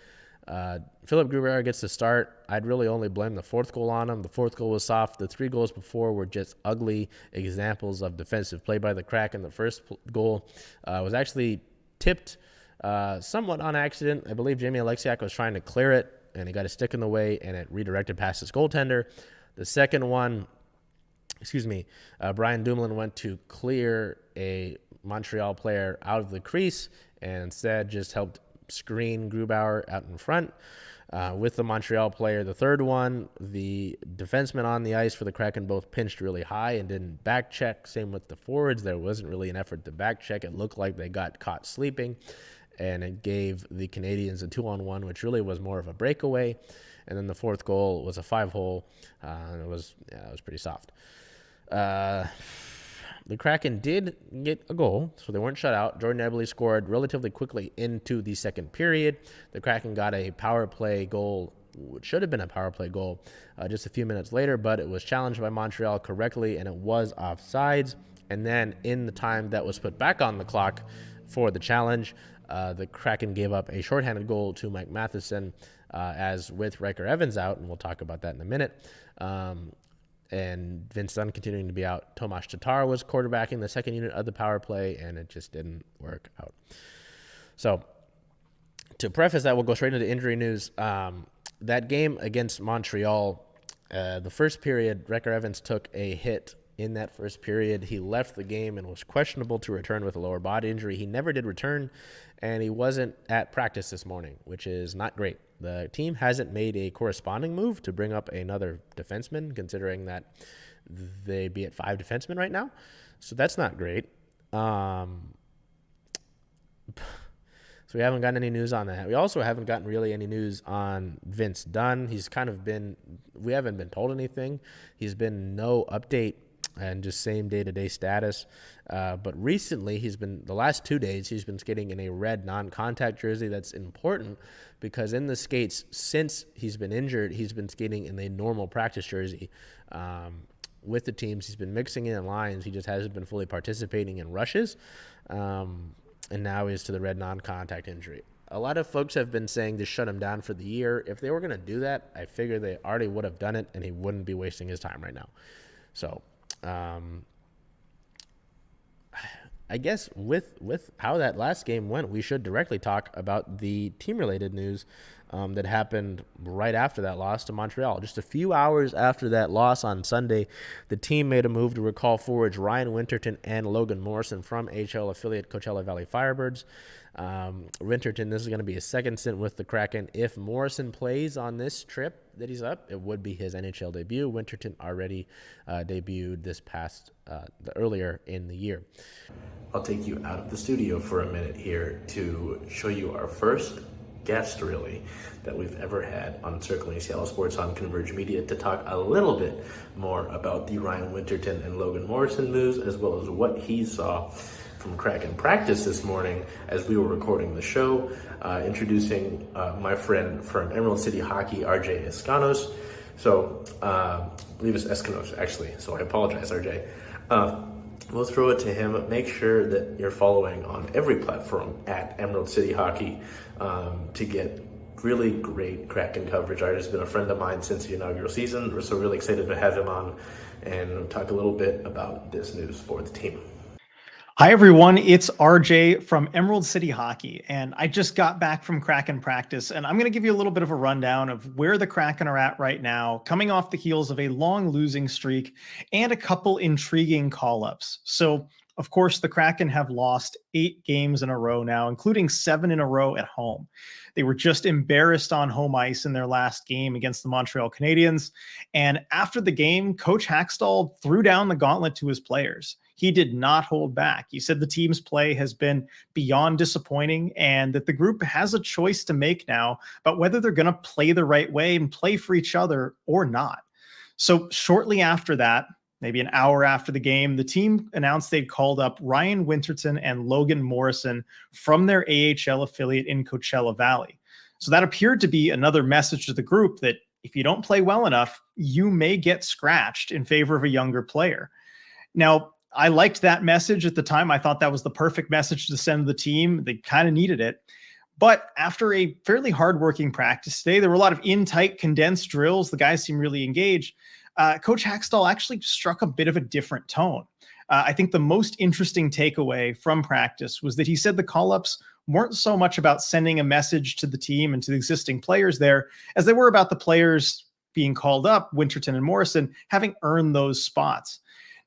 Philip Grubauer gets to start. I'd really only blame the 4th goal on him. The 4th goal was soft. The 3 goals before were just ugly examples of defensive play by the Kraken. The first goal was actually tipped somewhat on accident. I believe Jamie Alexiak was trying to clear it, and he got a stick in the way, and it redirected past his goaltender. The second one, Brian Dumoulin went to clear a Montreal player out of the crease and instead just helped screen Grubauer out in front with the Montreal player. The third one, the defensemen on the ice for the Kraken both pinched really high and didn't back check. Same with the forwards. There wasn't really an effort to back check. It looked like they got caught sleeping, and it gave the Canadiens a 2-on-1, which really was more of a breakaway. And then the 4th goal was a 5-hole, and it was pretty soft. The Kraken did get a goal, so they weren't shut out. Jordan Eberle scored relatively quickly into the second period. The Kraken got a power play goal, which should have been a power play goal, just a few minutes later, but it was challenged by Montreal correctly, and it was offsides. And then in the time that was put back on the clock for the challenge, the Kraken gave up a shorthanded goal to Mike Matheson, as with Riker Evans out, and we'll talk about that in a minute. And Vince Dunn continuing to be out. Tomas Tatar was quarterbacking the second unit of the power play, and it just didn't work out. So to preface that, we'll go straight into injury news. That game against Montreal, the first period, Riker Evans took a hit in that first period. He left the game and was questionable to return with a lower body injury. He never did return, and he wasn't at practice this morning, which is not great. The team hasn't made a corresponding move to bring up another defenseman, considering that they be at 5 defensemen right now. So that's not great. So we haven't gotten any news on that. We also haven't gotten really any news on Vince Dunn. We haven't been told anything. He's been no update and just same day-to-day status. But recently, the last 2 days, he's been skating in a red non-contact jersey. That's important because in the skates, since he's been injured, he's been skating in a normal practice jersey. With the teams, he's been mixing in lines. He just hasn't been fully participating in rushes. And now he's to the red non-contact injury. A lot of folks have been saying to shut him down for the year. If they were going to do that, I figure they already would have done it, and he wouldn't be wasting his time right now. So I guess with how that last game went, we should directly talk about the team-related news that happened right after that loss to Montreal. Just a few hours after that loss on Sunday, the team made a move to recall forwards Ryan Winterton and Logan Morrison from HL affiliate Coachella Valley Firebirds. Winterton, this is going to be his second stint with the Kraken. If Morrison plays on this trip that he's up, it would be his NHL debut. Winterton already debuted this past earlier in the year. I'll take you out of the studio for a minute here to show you our first guest, really, that we've ever had on Circling Seattle Sports on Converge Media to talk a little bit more about the Ryan Winterton and Logan Morrison moves, as well as what he saw from Kraken practice this morning as we were recording the show, introducing my friend from Emerald City Hockey, RJ Escanos. So, I believe it's Escanos, actually, so I apologize, RJ. We'll throw it to him. Make sure that you're following on every platform at Emerald City Hockey to get really great Kraken coverage. RJ's been a friend of mine since the inaugural season. We're so really excited to have him on and talk a little bit about this news for the team. Hi, everyone. It's RJ from Emerald City Hockey, and I just got back from Kraken practice, and I'm going to give you a little bit of a rundown of where the Kraken are at right now, coming off the heels of a long losing streak and a couple intriguing call-ups. So, of course, the Kraken have lost 8 games in a row now, including 7 in a row at home. They were just embarrassed on home ice in their last game against the Montreal Canadiens, and after the game, Coach Hackstall threw down the gauntlet to his players. He did not hold back. He said the team's play has been beyond disappointing and that the group has a choice to make now about whether they're going to play the right way and play for each other or not. So shortly after that, maybe an hour after the game, the team announced they'd called up Ryan Winterton and Logan Morrison from their AHL affiliate in Coachella Valley. So that appeared to be another message to the group that if you don't play well enough, you may get scratched in favor of a younger player. Now, I liked that message at the time. I thought that was the perfect message to send to the team. They kind of needed it. But after a fairly hardworking practice today, there were a lot of in-tight, condensed drills. The guys seemed really engaged. Coach Hackstall actually struck a bit of a different tone. I think the most interesting takeaway from practice was that he said the call-ups weren't so much about sending a message to the team and to the existing players there as they were about the players being called up, Winterton and Morrison, having earned those spots.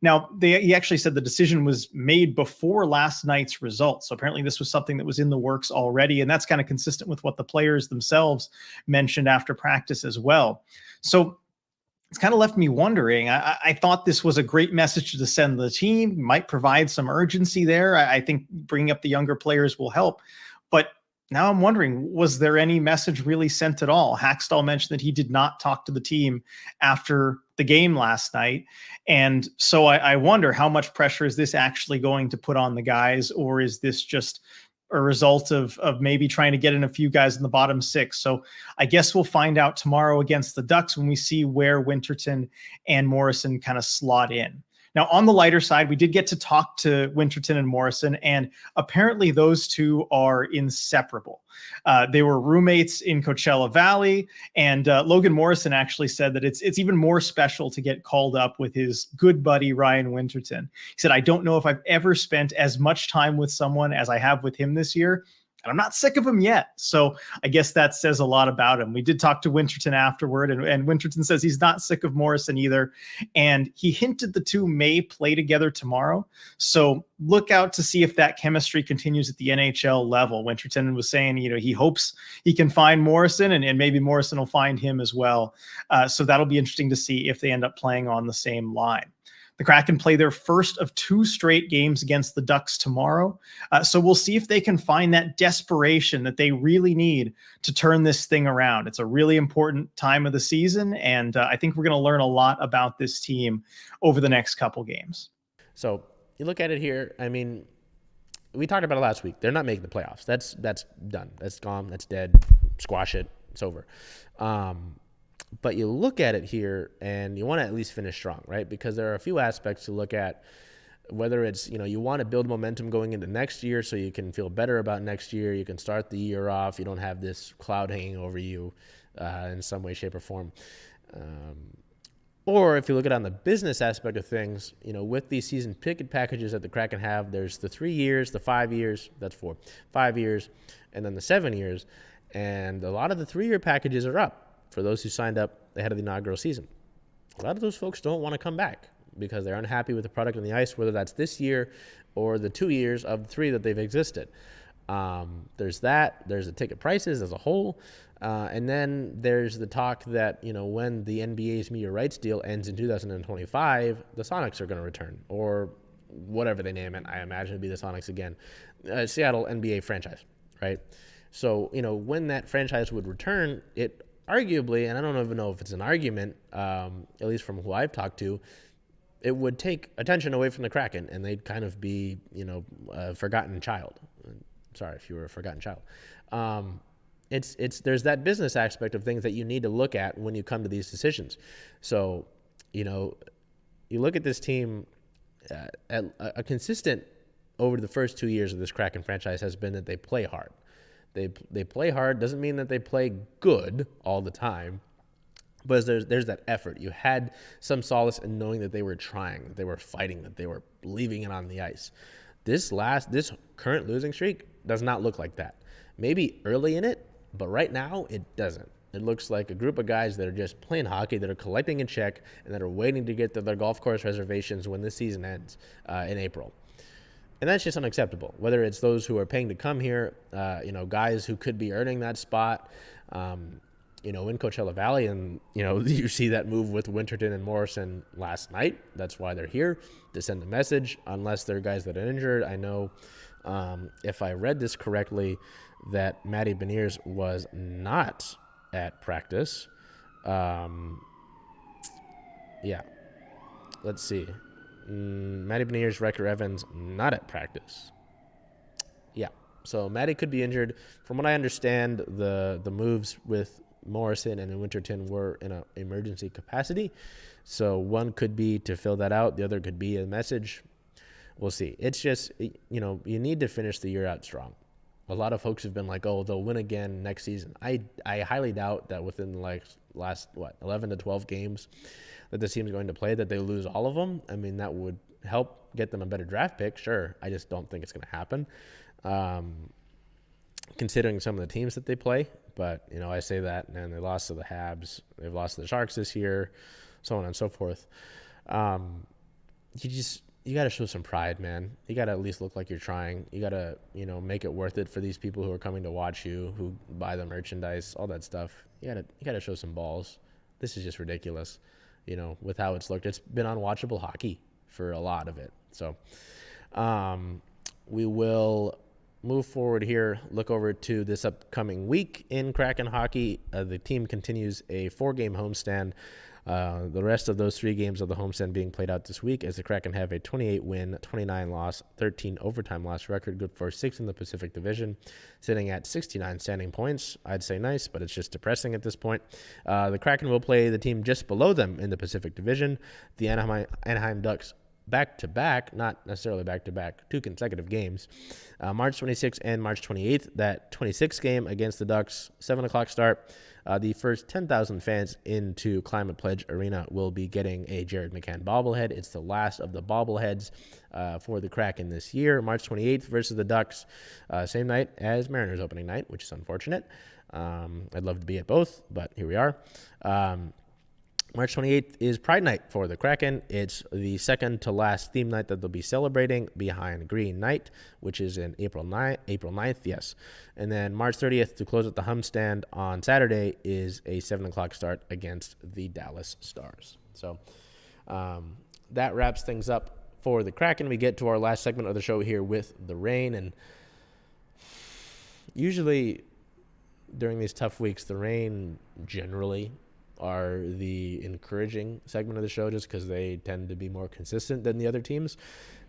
Now, he actually said the decision was made before last night's results. So apparently this was something that was in the works already. And that's kind of consistent with what the players themselves mentioned after practice as well. So it's kind of left me wondering. I thought this was a great message to send the team, might provide some urgency there. I think bringing up the younger players will help. But now I'm wondering, was there any message really sent at all? Hackstall mentioned that he did not talk to the team after the game last night. And so I wonder, how much pressure is this actually going to put on the guys, or is this just a result of maybe trying to get in a few guys in the bottom 6? So I guess we'll find out tomorrow against the Ducks when we see where Winterton and Morrison kind of slot in. Now, on the lighter side, we did get to talk to Winterton and Morrison, and apparently those two are inseparable. They were roommates in Coachella Valley, and Logan Morrison actually said that it's even more special to get called up with his good buddy, Ryan Winterton. He said, "I don't know if I've ever spent as much time with someone as I have with him this year. And I'm not sick of him yet." So I guess that says a lot about him. We did talk to Winterton afterward, and Winterton says he's not sick of Morrison either. And he hinted the two may play together tomorrow. So look out to see if that chemistry continues at the NHL level. Winterton was saying, he hopes he can find Morrison, and maybe Morrison will find him as well. So that'll be interesting to see if they end up playing on the same line. The Kraken play their first of 2 straight games against the Ducks tomorrow. So we'll see if they can find that desperation that they really need to turn this thing around. It's a really important time of the season, and I think we're going to learn a lot about this team over the next couple games. So you look at it here. I mean, we talked about it last week. They're not making the playoffs. That's done. That's gone. That's dead. Squash it. It's over. But you look at it here and you want to at least finish strong, right? Because there are a few aspects to look at, whether it's, you want to build momentum going into next year so you can feel better about next year. You can start the year off. You don't have this cloud hanging over you in some way, shape, or form. Or if you look at it on the business aspect of things, with these season ticket packages that the Kraken have, there's the 3 years, the 5 years, that's 4, 5 years, and then the 7 years. And a lot of the 3-year packages are up for those who signed up ahead of the inaugural season. A lot of those folks don't want to come back because they're unhappy with the product on the ice, whether that's this year or the 2 years of the 3 that they've existed. There's that. There's the ticket prices as a whole. And then there's the talk that, when the NBA's media rights deal ends in 2025, the Sonics are going to return, or whatever they name it. I imagine it'll be the Sonics again. Seattle NBA franchise, right? So, when that franchise would return, it arguably, and I don't even know if it's an argument, at least from who I've talked to, it would take attention away from the Kraken, and they'd kind of be, a forgotten child. Sorry if you were a forgotten child. There's that business aspect of things that you need to look at when you come to these decisions. So, you look at this team, a consistent over the first 2 years of this Kraken franchise has been that they play hard. They play hard. Doesn't mean that they play good all the time, but there's that effort. You had some solace in knowing that they were trying, that they were fighting, that they were leaving it on the ice. this current losing streak does not look like that. Maybe early in it, but right now it doesn't. It looks like a group of guys that are just playing hockey, that are collecting a check, and that are waiting to get to their golf course reservations when this season ends in April. And that's just unacceptable, whether it's those who are paying to come here, guys who could be earning that spot, in Coachella Valley. And, you see that move with Winterton and Morrison last night. That's why they're here, to send a message, unless they're guys that are injured. I know, if I read this correctly, that Matty Beniers was not at practice. Let's see. Matty Beniers, Riker Evans, not at practice. Yeah, so Matty could be injured. From what I understand, the moves with Morrison and Winterton were in an emergency capacity. So one could be to fill that out. The other could be a message. We'll see. It's just, you need to finish the year out strong. A lot of folks have been like, oh, they'll win again next season. I highly doubt that within the last 11 to 12 games that the team is going to play, that they lose all of them. I mean, that would help get them a better draft pick, sure. I just don't think it's going to happen, considering some of the teams that they play. But, I say that, and they lost to the Habs. They've lost to the Sharks this year, so on and so forth. You got to show some pride, man. You got to at least look like you're trying. You got to, make it worth it for these people who are coming to watch you, who buy the merchandise, all that stuff. You got to show some balls. This is just ridiculous, with how it's looked. It's been unwatchable hockey for a lot of it. So we will move forward here, look over to this upcoming week in Kraken hockey. The team continues a 4-game homestand. The rest of those 3 games of the homestand being played out this week, as the Kraken have a 28-win, 29-loss, 13 overtime loss record, good for 6th in the Pacific Division, sitting at 69 standing points. I'd say nice, but it's just depressing at this point. The Kraken will play the team just below them in the Pacific Division, the Anaheim Ducks, back-to-back, not necessarily back-to-back, 2 consecutive games, March 26th and March 28th. That 26th game against the Ducks, 7 o'clock start. The first 10,000 fans into Climate Pledge Arena will be getting a Jared McCann bobblehead. It's the last of the bobbleheads for the Kraken this year. March 28th versus the Ducks, same night as Mariners opening night, which is unfortunate. I'd love to be at both, but here we are. March 28th is Pride Night for the Kraken. It's the second to last theme night that they'll be celebrating behind Green Night, which is in April 9th, yes. And then March 30th to close out the homestand on Saturday is a 7 o'clock start against the Dallas Stars. So that wraps things up for the Kraken. We get to our last segment of the show here with the Reign. And usually during these tough weeks, the Reign generally are the encouraging segment of the show, just because they tend to be more consistent than the other teams.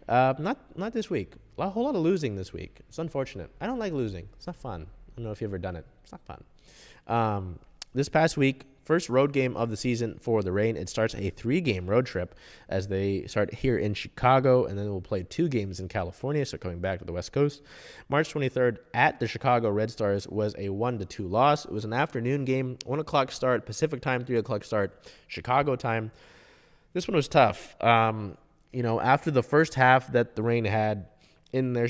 Not this week. A whole lot of losing this week. It's unfortunate. I don't like losing. It's not fun. I don't know if you've ever done it. It's not fun. This past week, first road game of the season for the Reign. It starts a 3-game road trip as they start here in Chicago, and then we'll play 2 games in California, so coming back to the West Coast. March 23rd at the Chicago Red Stars was a 1-2 loss. It was an afternoon game, 1 o'clock start, Pacific time, 3 o'clock start, Chicago time. This one was tough. After the first half that the Reign had in their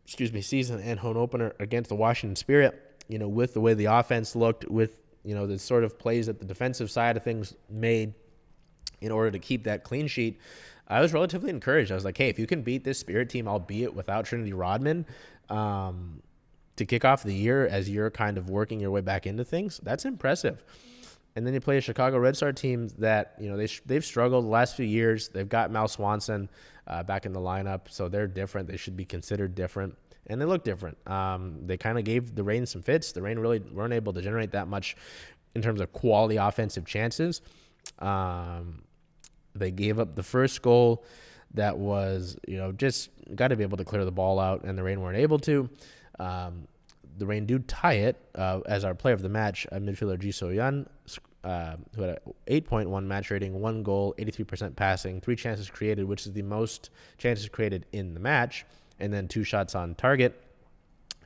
season and home opener against the Washington Spirit, with the way the offense looked, with the sort of plays that the defensive side of things made in order to keep that clean sheet, I was relatively encouraged. I was like, hey, if you can beat this Spirit team, albeit without Trinity Rodman, to kick off the year as you're kind of working your way back into things, that's impressive. And then you play a Chicago Red Star team that, they've struggled the last few years. They've got Mal Swanson back in the lineup, so they're different. They should be considered different. And they look different. They kind of gave the Reign some fits. The Reign really weren't able to generate that much in terms of quality offensive chances. They gave up the first goal that was, just got to be able to clear the ball out, and the Reign weren't able to. The Reign do tie it as our player of the match, midfielder Ji So-yeon, who had an 8.1 match rating, 1 goal, 83% passing, 3 chances created, which is the most chances created in the match, and then 2 shots on target.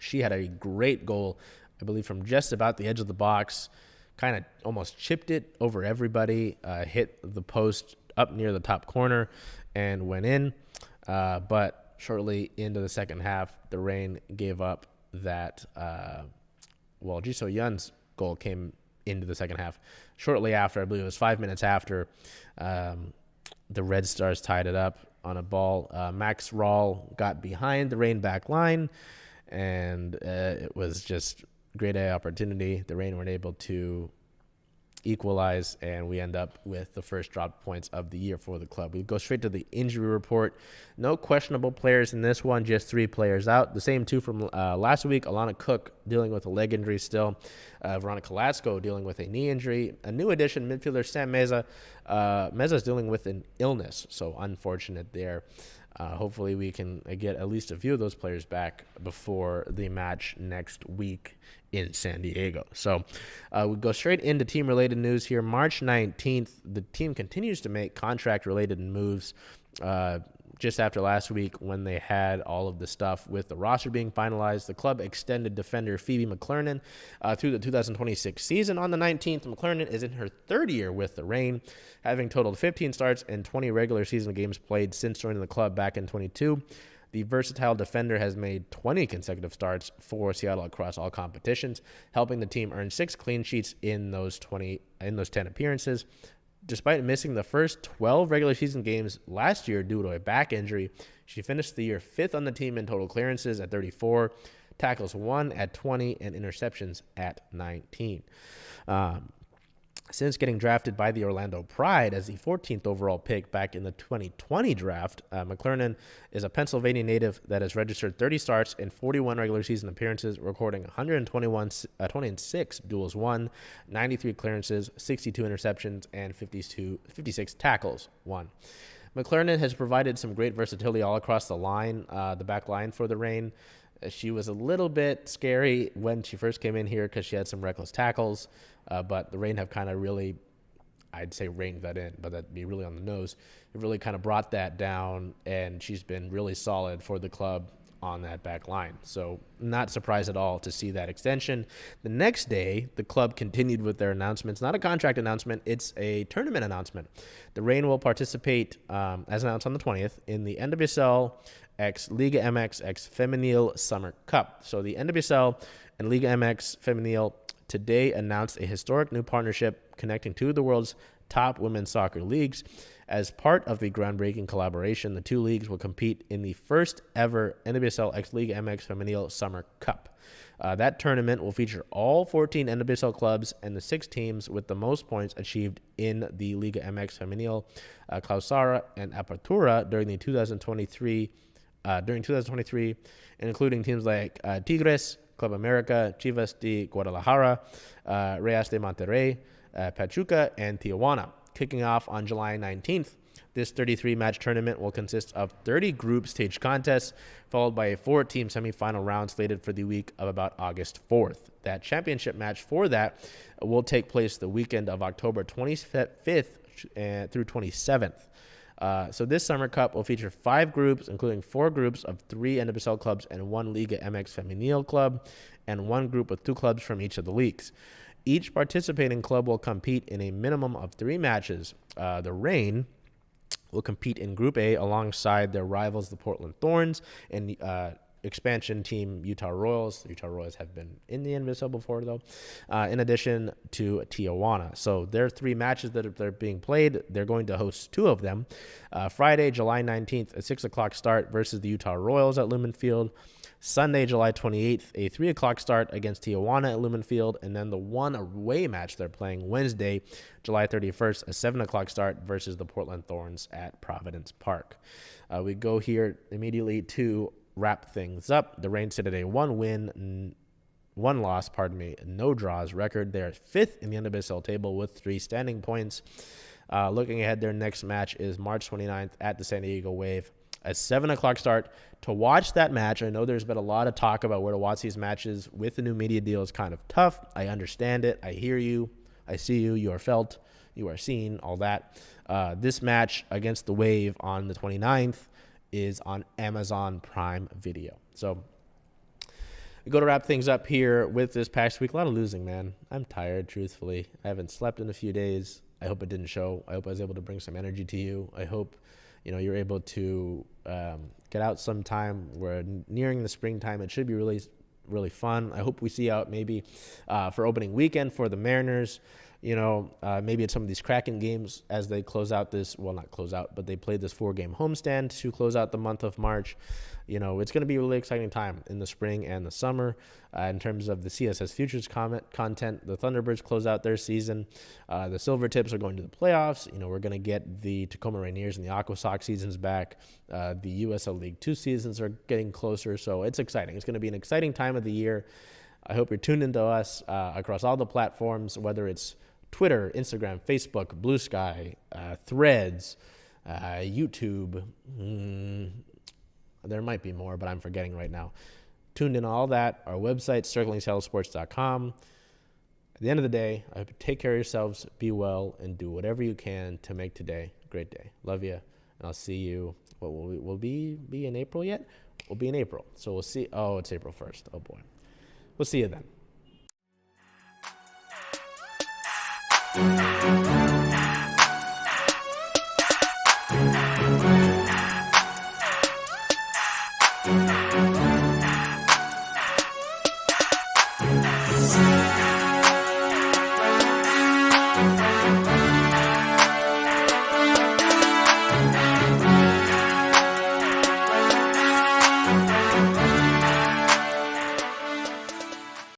She had a great goal, I believe, from just about the edge of the box, kind of almost chipped it over everybody, hit the post up near the top corner, and went in. But shortly into the second half, the Reign gave up that, Ji So-yun's goal came into the second half. Shortly after, I believe it was 5 minutes after, the Red Stars tied it up on a ball. Max Rawl got behind the Reign back line, and it was just grade A opportunity. The Reign weren't able to equalize, and we end up with the first dropped points of the year for the club. We go straight to the injury report. No questionable players in this one, just 3 players out. The same 2 from last week. Alana Cook dealing with a leg injury still. Veronica Latsko dealing with a knee injury. A new addition, midfielder Sam Meza. Meza's dealing with an illness, so unfortunate there. Hopefully we can get at least a few of those players back before the match next week in San Diego. So we go straight into team-related news here. March 19th, the team continues to make contract-related moves. Just after last week when they had all of the stuff with the roster being finalized, the club extended defender Phoebe McClernand through the 2026 season. On the 19th, McClernand is in her 3rd year with the Reign, having totaled 15 starts and 20 regular season games played since joining the club back in 22. The versatile defender has made 20 consecutive starts for Seattle across all competitions, helping the team earn 6 clean sheets in those 10 appearances. Despite missing the first 12 regular season games last year due to a back injury, she finished the year 5th on the team in total clearances at 34, tackles 1 at 20, and interceptions at 19. Since getting drafted by the Orlando Pride as the 14th overall pick back in the 2020 draft, McClernand is a Pennsylvania native that has registered 30 starts and 41 regular season appearances, recording 26 duels won, 93 clearances, 62 interceptions, and 56 tackles won. McClernand has provided some great versatility all across the line, the back line for the Reign. She was a little bit scary when she first came in here because she had some reckless tackles, but the Reign have kind of really, I'd say reined that in, but that'd be really on the nose. It really kind of brought that down, and she's been really solid for the club on that back line. So not surprised at all to see that extension. The next day, the club continued with their announcements. Not a contract announcement, it's a tournament announcement. The Reign will participate, as announced on the 20th, in the NWSL X Liga MX X Femenil Summer Cup. So the NWSL and Liga MX Femenil today announced a historic new partnership connecting 2 of the world's top women's soccer leagues. As part of the groundbreaking collaboration, the 2 leagues will compete in the first ever NWSL X Liga MX Femenil Summer Cup. That tournament will feature all 14 NWSL clubs and the 6 teams with the most points achieved in the Liga MX Femenil, Clausura, and Apertura during 2023, and including teams like Tigres, Club America, Chivas de Guadalajara, Reas de Monterrey, Pachuca, and Tijuana. Kicking off on July 19th, this 33-match tournament will consist of 30 group stage contests, followed by a 4-team semifinal round slated for the week of about August 4th. That championship match for that will take place the weekend of October 25th through 27th. So this Summer Cup will feature 5 groups, including 4 groups of 3 NWSL clubs and 1 Liga MX Femenil club, and 1 group with 2 clubs from each of the leagues. Each participating club will compete in a minimum of 3 matches. The Reign will compete in Group A alongside their rivals, the Portland Thorns, and expansion team Utah Royals. The Utah Royals have been in the NWSL before, though, in addition to Tijuana. So there are 3 matches that are being played. They're going to host 2 of them. Friday, July 19th, a 6 o'clock start versus the Utah Royals at Lumen Field. Sunday, July 28th, a 3 o'clock start against Tijuana at Lumen Field, and then the one away match they're playing Wednesday, July 31st, a 7 o'clock start versus the Portland Thorns at Providence Park. We go here immediately to wrap things up. The Reign sit at a 1 loss, no draws record. They're 5th in the NWSL table with 3 standing points. Looking ahead, their next match is March 29th at the San Diego Wave. A 7 o'clock start. To watch that match, I know there's been a lot of talk about where to watch these matches with the new media deal is kind of tough. I understand it. I hear you. I see you. You are felt. You are seen. All that. This match against the Wave on the 29th is on Amazon Prime Video. So we go to wrap things up here with this past week. A lot of losing, man. I'm tired, truthfully. I haven't slept in a few days. I hope it didn't show. I hope I was able to bring some energy to you. I hope you're able to get out sometime. We're nearing the springtime. It should be really, really fun. I hope we see out maybe for opening weekend for the Mariners. Maybe at some of these Kraken games as they close out this, well, not close out, but they played this 4-game homestand to close out the month of March. It's going to be a really exciting time in the spring and the summer. In terms of the CSS Futures content, the Thunderbirds close out their season. The Silvertips are going to the playoffs. We're going to get the Tacoma Rainiers and the Aqua Sox seasons back. The USL League 2 seasons are getting closer, so it's exciting. It's going to be an exciting time of the year. I hope you're tuned into us across all the platforms, whether it's Twitter, Instagram, Facebook, Blue Sky, Threads, YouTube. There might be more, but I'm forgetting right now. Tuned in all that. Our website, circlingseattlesports.com. At the end of the day, I hope you take care of yourselves, be well, and do whatever you can to make today a great day. Love you, and I'll see you. What will we be in April yet? We'll be in April. So we'll see. Oh, it's April 1st. Oh, boy. We'll see you then.